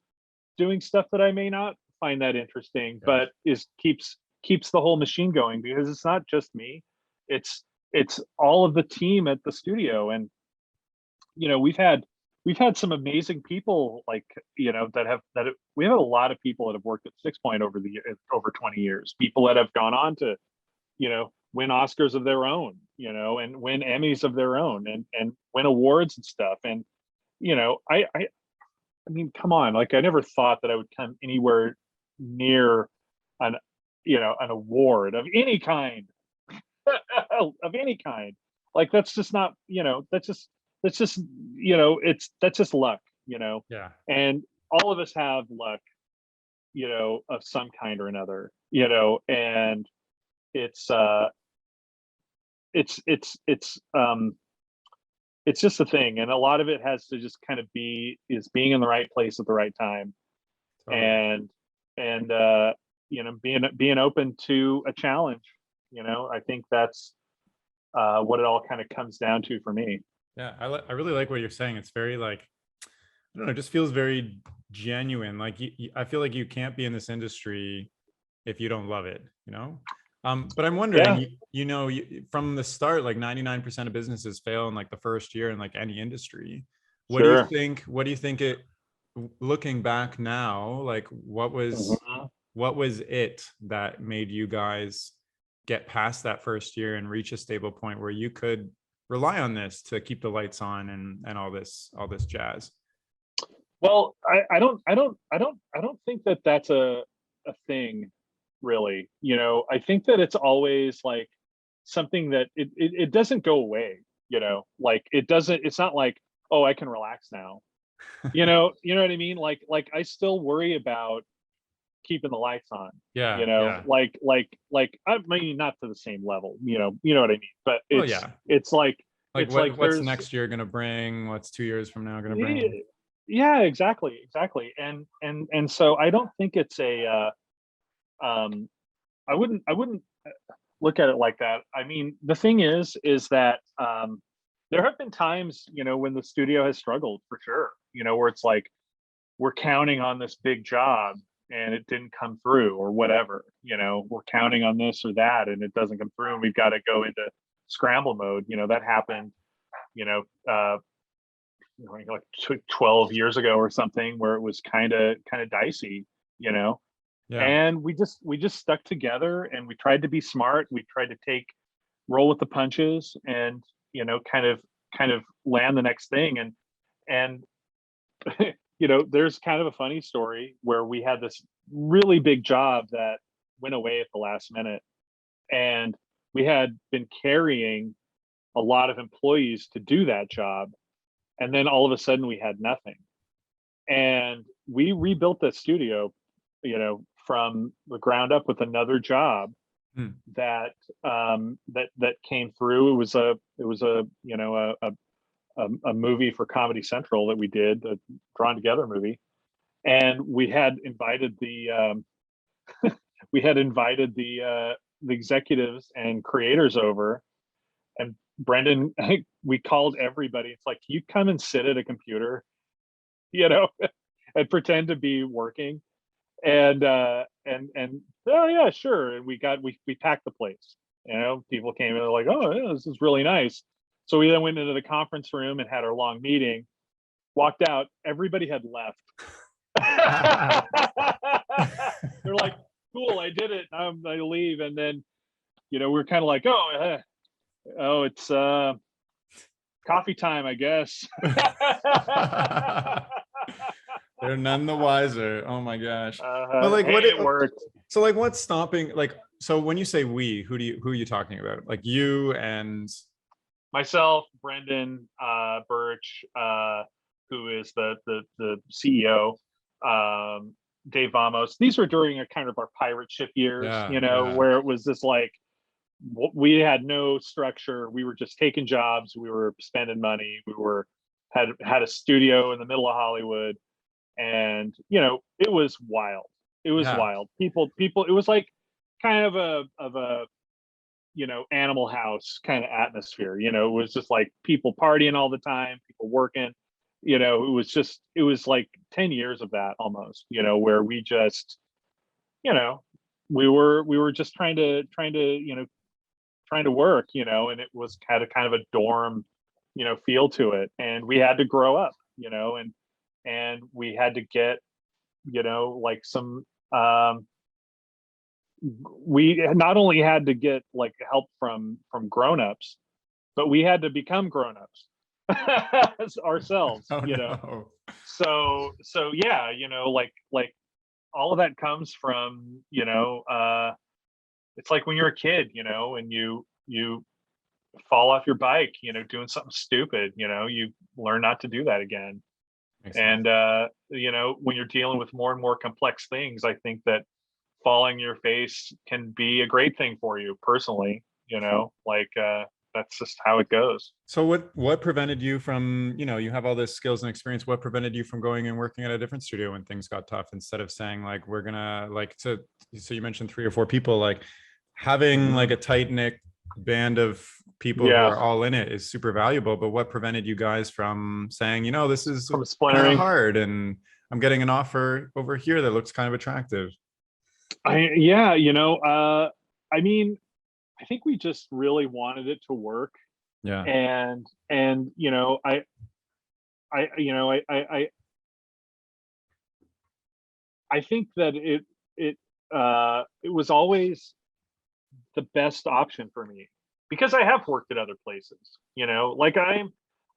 doing stuff that I may not find that interesting, but keeps the whole machine going, because it's not just me, it's all of the team at the studio. And we've had some amazing people, like we have a lot of people that have worked at 6-point over 20 years, people that have gone on to win Oscars of their own, and win Emmys of their own, and win awards and stuff. And I mean, come on, like I never thought that I would come anywhere near an award of any kind. Of any kind. Like that's just not, that's just that's just luck. Yeah. And all of us have luck, of some kind or another, and it's just a thing, and a lot of it has to just kind of being in the right place at the right time. Totally. And being open to a challenge. I think that's what it all kind of comes down to for me. Yeah, I really like what you're saying. It's very like, I don't know, it just feels very genuine. Like I feel like you can't be in this industry if you don't love it, But I'm wondering, from the start, like 99% of businesses fail in like the first year in like any industry. What do you think it, looking back now, like what was it that made you guys get past that first year and reach a stable point where you could rely on this to keep the lights on and all this jazz? Well, I don't think that that's a thing really. You know, I think that it's always like something that it doesn't go away, you know, like it's not like, oh, I can relax now. You know what I mean? Like I still worry about keeping the lights on, Yeah, you know, yeah. like I mean not to the same level, you know what I mean? But Well, yeah. it's like Like it's like what's there's next year gonna bring? What's 2 years from now gonna yeah, bring? yeah, exactly. And so I don't think it's a um I wouldn't look at it like that. I mean, the thing is that there have been times, you know, when the studio has struggled for sure, you know, where it's like we're counting on this big job and it didn't come through or whatever, you know, we're counting on this or that and it doesn't come through and we've got to go into scramble mode. You know, that happened, you know, like 12 years ago or something where it was kind of dicey, you know, Yeah. and we just stuck together and we tried to be smart. We tried to roll with the punches and, you know, kind of land the next thing. And you know, there's kind of a funny story where we had this really big job that went away at the last minute, and we had been carrying a lot of employees to do that job, and then all of a sudden we had nothing. And we rebuilt the studio, you know, from the ground up with another job Hmm. that came through. It was a you know a movie for Comedy Central that we did, a drawn together movie, and we had invited the executives and creators over, and Brendan, we called everybody. It's like, you come and sit at a computer, you know, and pretend to be working, and oh yeah, sure. And we packed the place. You know, people came in, they're like, oh yeah, this is really nice. So we then went into the conference room and had our long meeting. Walked out, everybody had left. They're like, cool, I did it. I leave, and then you know we're kind of like, oh, it's coffee time, I guess. They're none the wiser. Oh my gosh. But like Hey, what it worked. so like what's stopping, like, so when you say we, who are you talking about? Like you and Myself, Brendan, Birch, who is the CEO, Dave Vamos. These were during a kind of our pirate ship years, yeah, you know, yeah. where it was just like we had no structure. We were just taking jobs. We were spending money. We were had a studio in the middle of Hollywood, and you know, it was wild. It was Yeah. wild. People. It was like kind of a you know, Animal House kind of atmosphere. You know, it was just like people partying all the time, people working. You know, it was like 10 years of that almost, you know, where we just, you know, we were just trying to, you know, trying to work, you know, and it was had a kind of a dorm, you know, feel to it. And we had to grow up, you know, and we had to get, you know, like some we not only had to get like help from grown-ups, but we had to become grown-ups ourselves, Oh you know. no. So yeah, you know, like all of that comes from, you know, it's like when you're a kid, you know, and you fall off your bike, you know, doing something stupid, you know, you learn not to do that again. Makes sense. And you know, when you're dealing with more and more complex things, I think that falling your face can be a great thing for you personally, you know, like that's just how it goes. So what prevented you from, you know, you have all this skills and experience, what prevented you from going and working at a different studio when things got tough, instead of saying like, we're gonna like to, so you mentioned 3 or 4 people, like having like Mhm. a tight knit band of people who Yeah, are all in it is super valuable. But what prevented you guys from saying, you know, this is from kind of splintering. hard and I'm getting an offer over here that looks kind of attractive? Yeah, you know, I mean, I think we just really wanted it to work, Yeah. and you know, you know, I think that it was always the best option for me because I have worked at other places, you know, like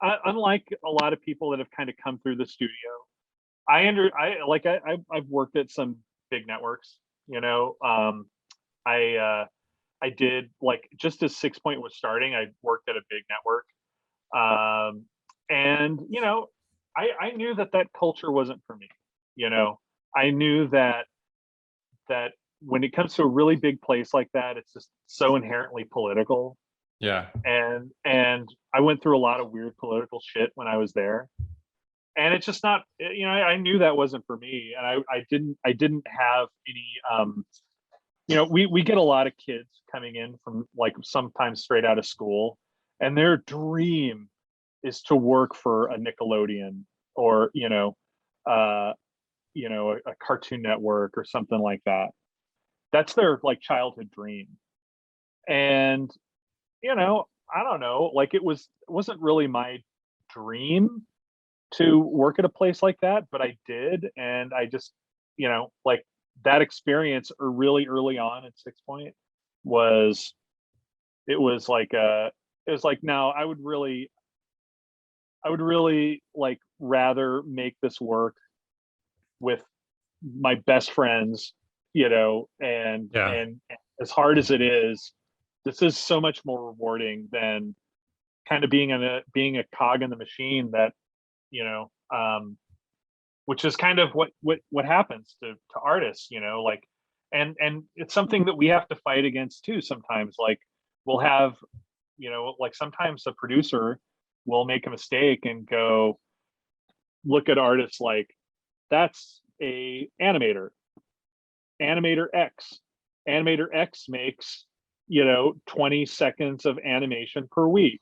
unlike a lot of people that have kind of come through the studio. I like I've worked at some big networks, you know, I did, like, just as Six Point was starting, I worked at a big network. And I knew that culture wasn't for me. I knew that when it comes to a really big place like that, it's just so inherently political. Yeah. And I went through a lot of weird political shit when I was there. And it's just not, I knew that wasn't for me. And I didn't have any, we get a lot of kids coming in from, like, sometimes straight out of school, and their dream is to work for a Nickelodeon, or a Cartoon Network or something like that. That's their, like, childhood dream. And I don't know, like, it wasn't really my dream to work at a place like that, but I did. And I just, like, that experience, or really early on at Six Point, was it was like no, I would really like rather make this work with my best friends, Yeah. and as hard as it is, this is so much more rewarding than kind of being a cog in the machine, that, you know, which is kind of what happens to artists, like, and it's something that we have to fight against too sometimes. Like, we'll have, like, sometimes a producer will make a mistake and go look at artists like, that's a animator X. Animator X makes, 20 seconds of animation per week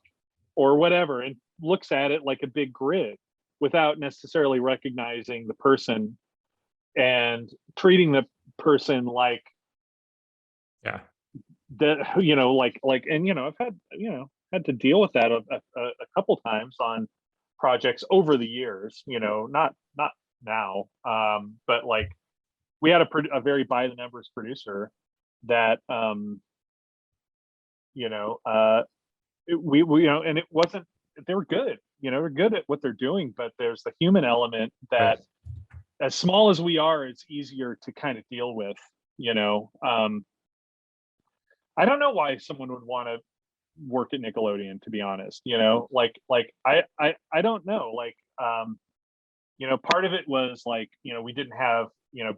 or whatever, and looks at it like a big grid without necessarily recognizing the person and treating the person like Yeah. and I've had to deal with that a couple times on projects over the years, not now, but, like, we had a very by the numbers producer that, and it wasn't, they were good, they're good at what they're doing, but there's the human element that, Right. as small as we are, it's easier to kind of deal with. I don't know why someone would want to work at Nickelodeon, to be honest. I don't know. Like, part of it was, like, we didn't have,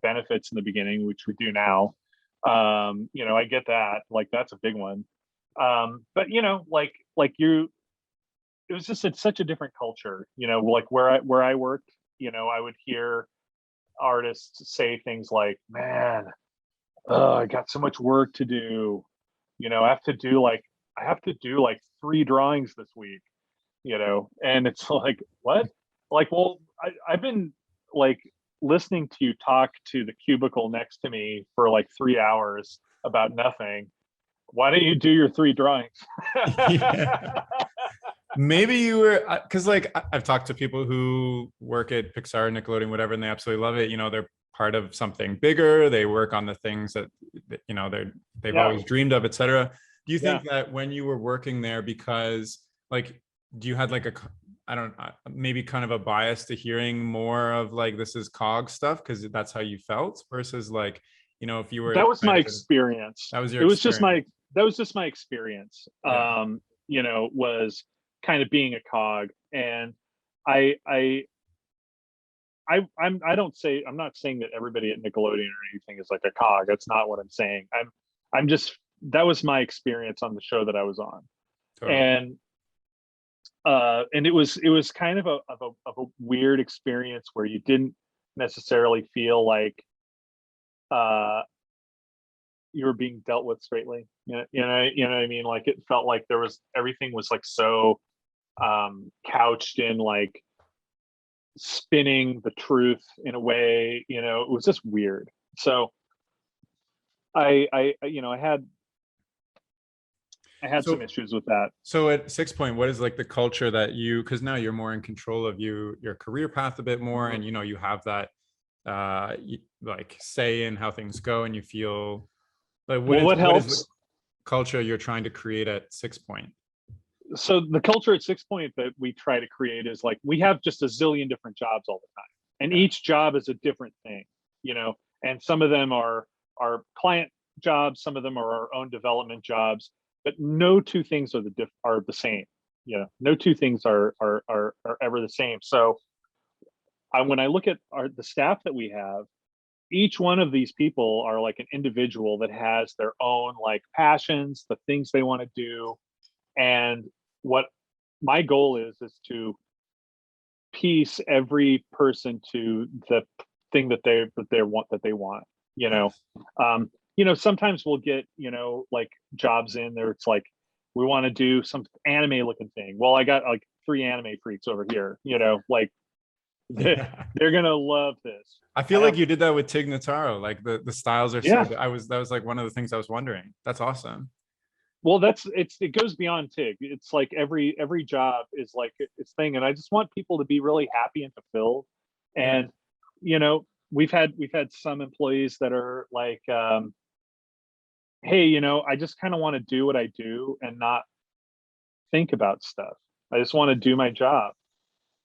benefits in the beginning, which we do now. I get that. Like, that's a big one. But, it was just, it's such a different culture, like, where I worked, I would hear artists say things like, man, oh, I got so much work to do. I have to do like 3 drawings this week, and it's like, what? Like, well, I've been, like, listening to you talk to the cubicle next to me for like 3 hours about nothing. Why don't you do your 3 drawings? Yeah. Maybe you were, because, like, I've talked to people who work at Pixar, Nickelodeon, whatever, and they absolutely love it. They're part of something bigger. They work on the things that they've Yeah. always dreamed of, etc. Do you think Yeah. that when you were working there, because, like, do you had like I don't maybe kind of a bias to hearing more of, like, this is cog stuff because that's how you felt, versus, like, if you were That was my kind of experience. that was your It was just experience. that was just my experience. Yeah. Was kind of being a cog. And I'm not saying that everybody at Nickelodeon or anything is like a cog. That's not what I'm saying. I'm just, that was my experience on the show that I was on. Totally. And it was kind of a weird experience where you didn't necessarily feel like you were being dealt with straightly. You know what I mean? Like, it felt like everything was, like, so couched in, like, spinning the truth in a way. It was just weird. So I had some So issues with that. So at Six Point, what is, like, the culture that because now you're more in control of your career path a bit more, and you have that like, say in how things go, and you feel like, What what is the helps? culture you're trying to create at Six Point? So the culture at Six Point that we try to create is, like, we have just a zillion different jobs all the time, and Yeah. each job is a different thing, and some of them are client jobs, some of them are our own development jobs, but no two things are the same. You know, no two things are ever the same. So when I look at the staff that we have, each one of these people are like an individual that has their own like passions, the things they want to do. And what my goal is to piece every person to the thing that they want, you know. Sometimes we'll get, like jobs in there. It's like, we want to do some anime looking thing. Well, I got like 3 anime freaks over here, like they're gonna love this. I feel like you did that with Tig Notaro. Like the styles are Yeah. so, that was like one of the things I was wondering. That's awesome. Well, it goes beyond Tig. It's like every job is like its thing, and I just want people to be really happy and fulfilled. And we've had some employees that are like, hey, I just kind of want to do what I do and not think about stuff. I just want to do my job.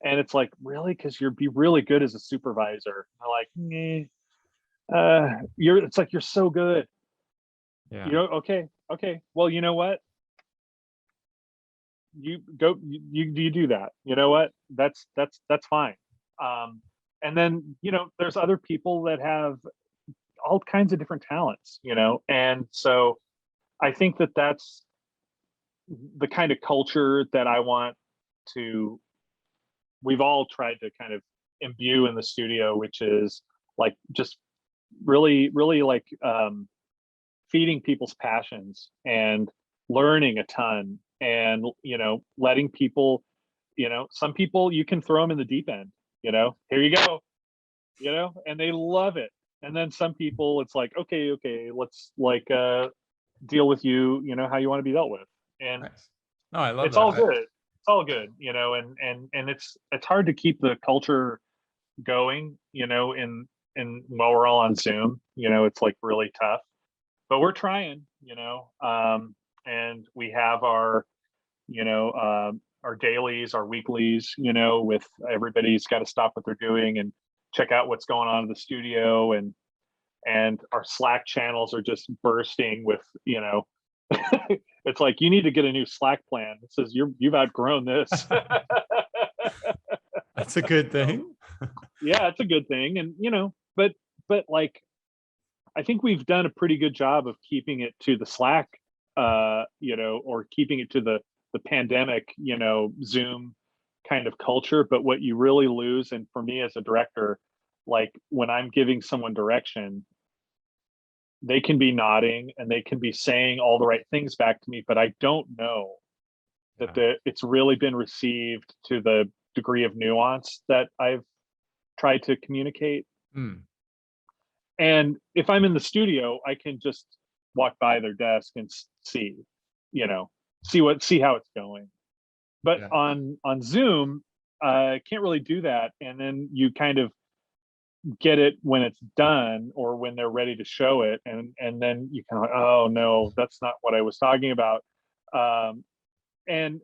And it's like, really? Because you'd be really good as a supervisor. They're like, it's like, you're so good. Yeah. Okay. Well, you know what? You go, you do that. You know what? That's fine. And then, there's other people that have all kinds of different talents, and so I think that that's the kind of culture that I want we've all tried to kind of imbue in the studio, which is like just really, really like feeding people's passions and learning a ton, and letting people, some people you can throw them in the deep end, here you go, and they love it. And then some people it's like, okay, let's like deal with you, how you want to be dealt with. And Nice. No, I love it's that. all good. It's all good, and it's hard to keep the culture going, while we're all on Zoom, it's like really tough, but we're trying, and we have our, our dailies, our weeklies, with everybody's got to stop what they're doing and check out what's going on in the studio, and our Slack channels are just bursting with, it's like, you need to get a new Slack plan. It says you've outgrown this. That's a good thing. Yeah, it's a good thing. And but like, I think we've done a pretty good job of keeping it to the Slack, or keeping it to the pandemic, Zoom kind of culture. But what you really lose, and for me as a director, like when I'm giving someone direction, they can be nodding and they can be saying all the right things back to me, but I don't know that it's really been received to the degree of nuance that I've tried to communicate. And if I'm in the studio, I can just walk by their desk and see how it's going. But on Zoom, I can't really do that. And then you kind of get it when it's done or when they're ready to show it, and then you kind of like, oh no, that's not what I was talking about. And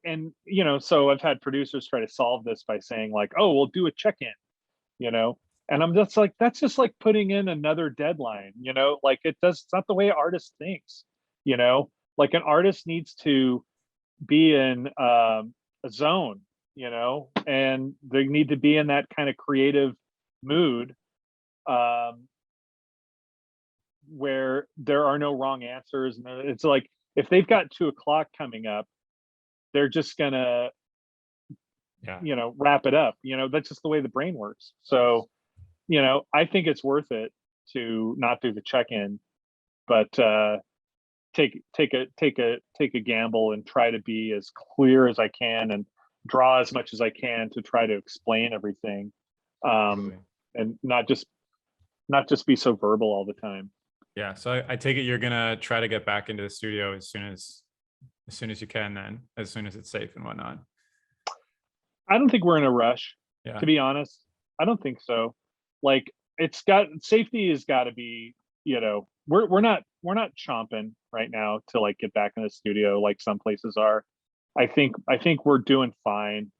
so I've had producers try to solve this by saying like, oh, we'll do a check-in, and I'm just like, that's just like putting in another deadline, like it's not the way an artist thinks. Like an artist needs to be in a zone, and they need to be in that kind of creative mood, where there are no wrong answers. And it's like, if they've got 2:00 coming up, they're just gonna wrap it up. That's just the way the brain works. So I think it's worth it to not do the check-in, but take a gamble and try to be as clear as I can and draw as much as I can to try to explain everything, and not just be so verbal all the time. Yeah. So I take it you're gonna try to get back into the studio as soon as you can, then as soon as it's safe and whatnot. I don't think we're in a rush, to be honest. I don't think so. Like, safety has got to be, we're not chomping right now to like get back in the studio like some places are. I think we're doing fine.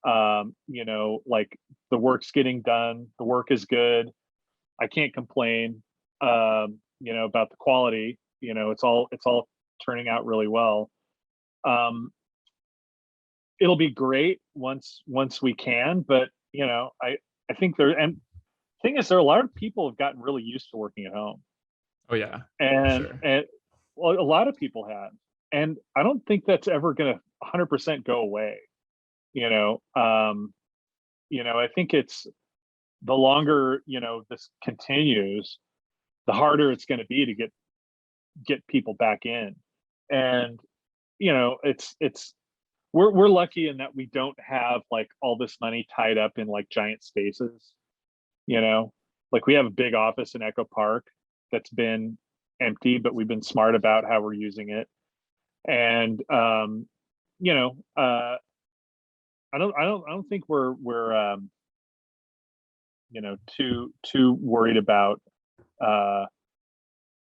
Like the work's getting done. The work is good. I can't complain, about the quality. it's all turning out really well. It'll be great once we can, but I think and thing is, there are a lot of people have gotten really used to working at home. Oh yeah, and sure. and well, a lot of people have, and I don't think that's ever going to 100% go away. I think it's the longer this continues, the harder it's going to be to get people back in. And it's we're lucky in that we don't have like all this money tied up in like giant spaces. Like we have a big office in Echo Park that's been empty, but we've been smart about how we're using it. And I don't think we're too worried about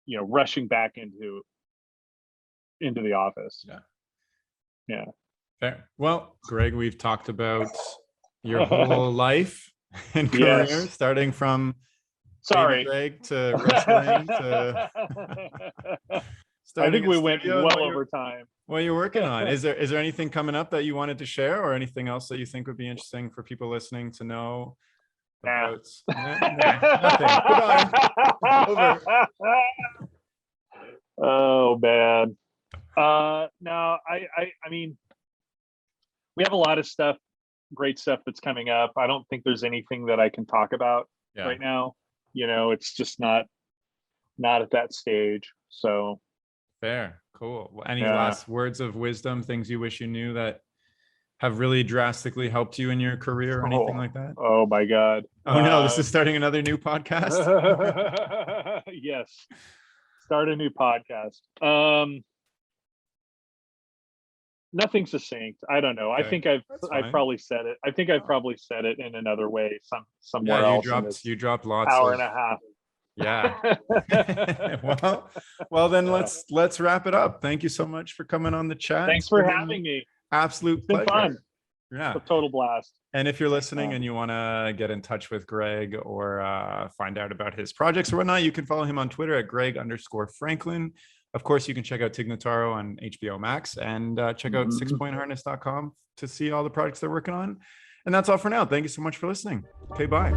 rushing back into the office. Yeah. Fair. Well, Greg, we've talked about your whole life and career, Yes. starting from Sorry, baby Greg to wrestling to I think we a went studio. well over time. What you're working on? Is there anything coming up that you wanted to share, or anything else that you think would be interesting for people listening to know about? Nothing. Goodbye. Over. Oh man. No, I mean, we have a lot of stuff, great stuff that's coming up. I don't think there's anything that I can talk about right now. It's just not at that stage. So fair. Cool. Well, any last words of wisdom, things you wish you knew that have really drastically helped you in your career or anything like that? Oh my God. Oh no, this is starting another new podcast. Yes. Start a new podcast. Nothing succinct. I don't know. Okay. I think I've probably said it. I think I've probably said it in another way somewhere else. You dropped lots hour and a half. Yeah. well then let's wrap it up. Thank you so much for coming on the chat. Thanks for having me. Absolute pleasure. Fun. Yeah. It's a total blast. And if you're listening and you want to get in touch with Greg or find out about his projects or whatnot, you can follow him on Twitter at Greg_Franklin. Of course, you can check out Tig Notaro on HBO Max and check out 6pointharness.com to see all the projects they're working on. And that's all for now. Thank you so much for listening. Okay, bye.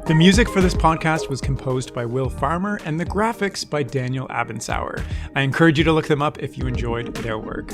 The music for this podcast was composed by Will Farmer and the graphics by Daniel Abensauer. I encourage you to look them up if you enjoyed their work.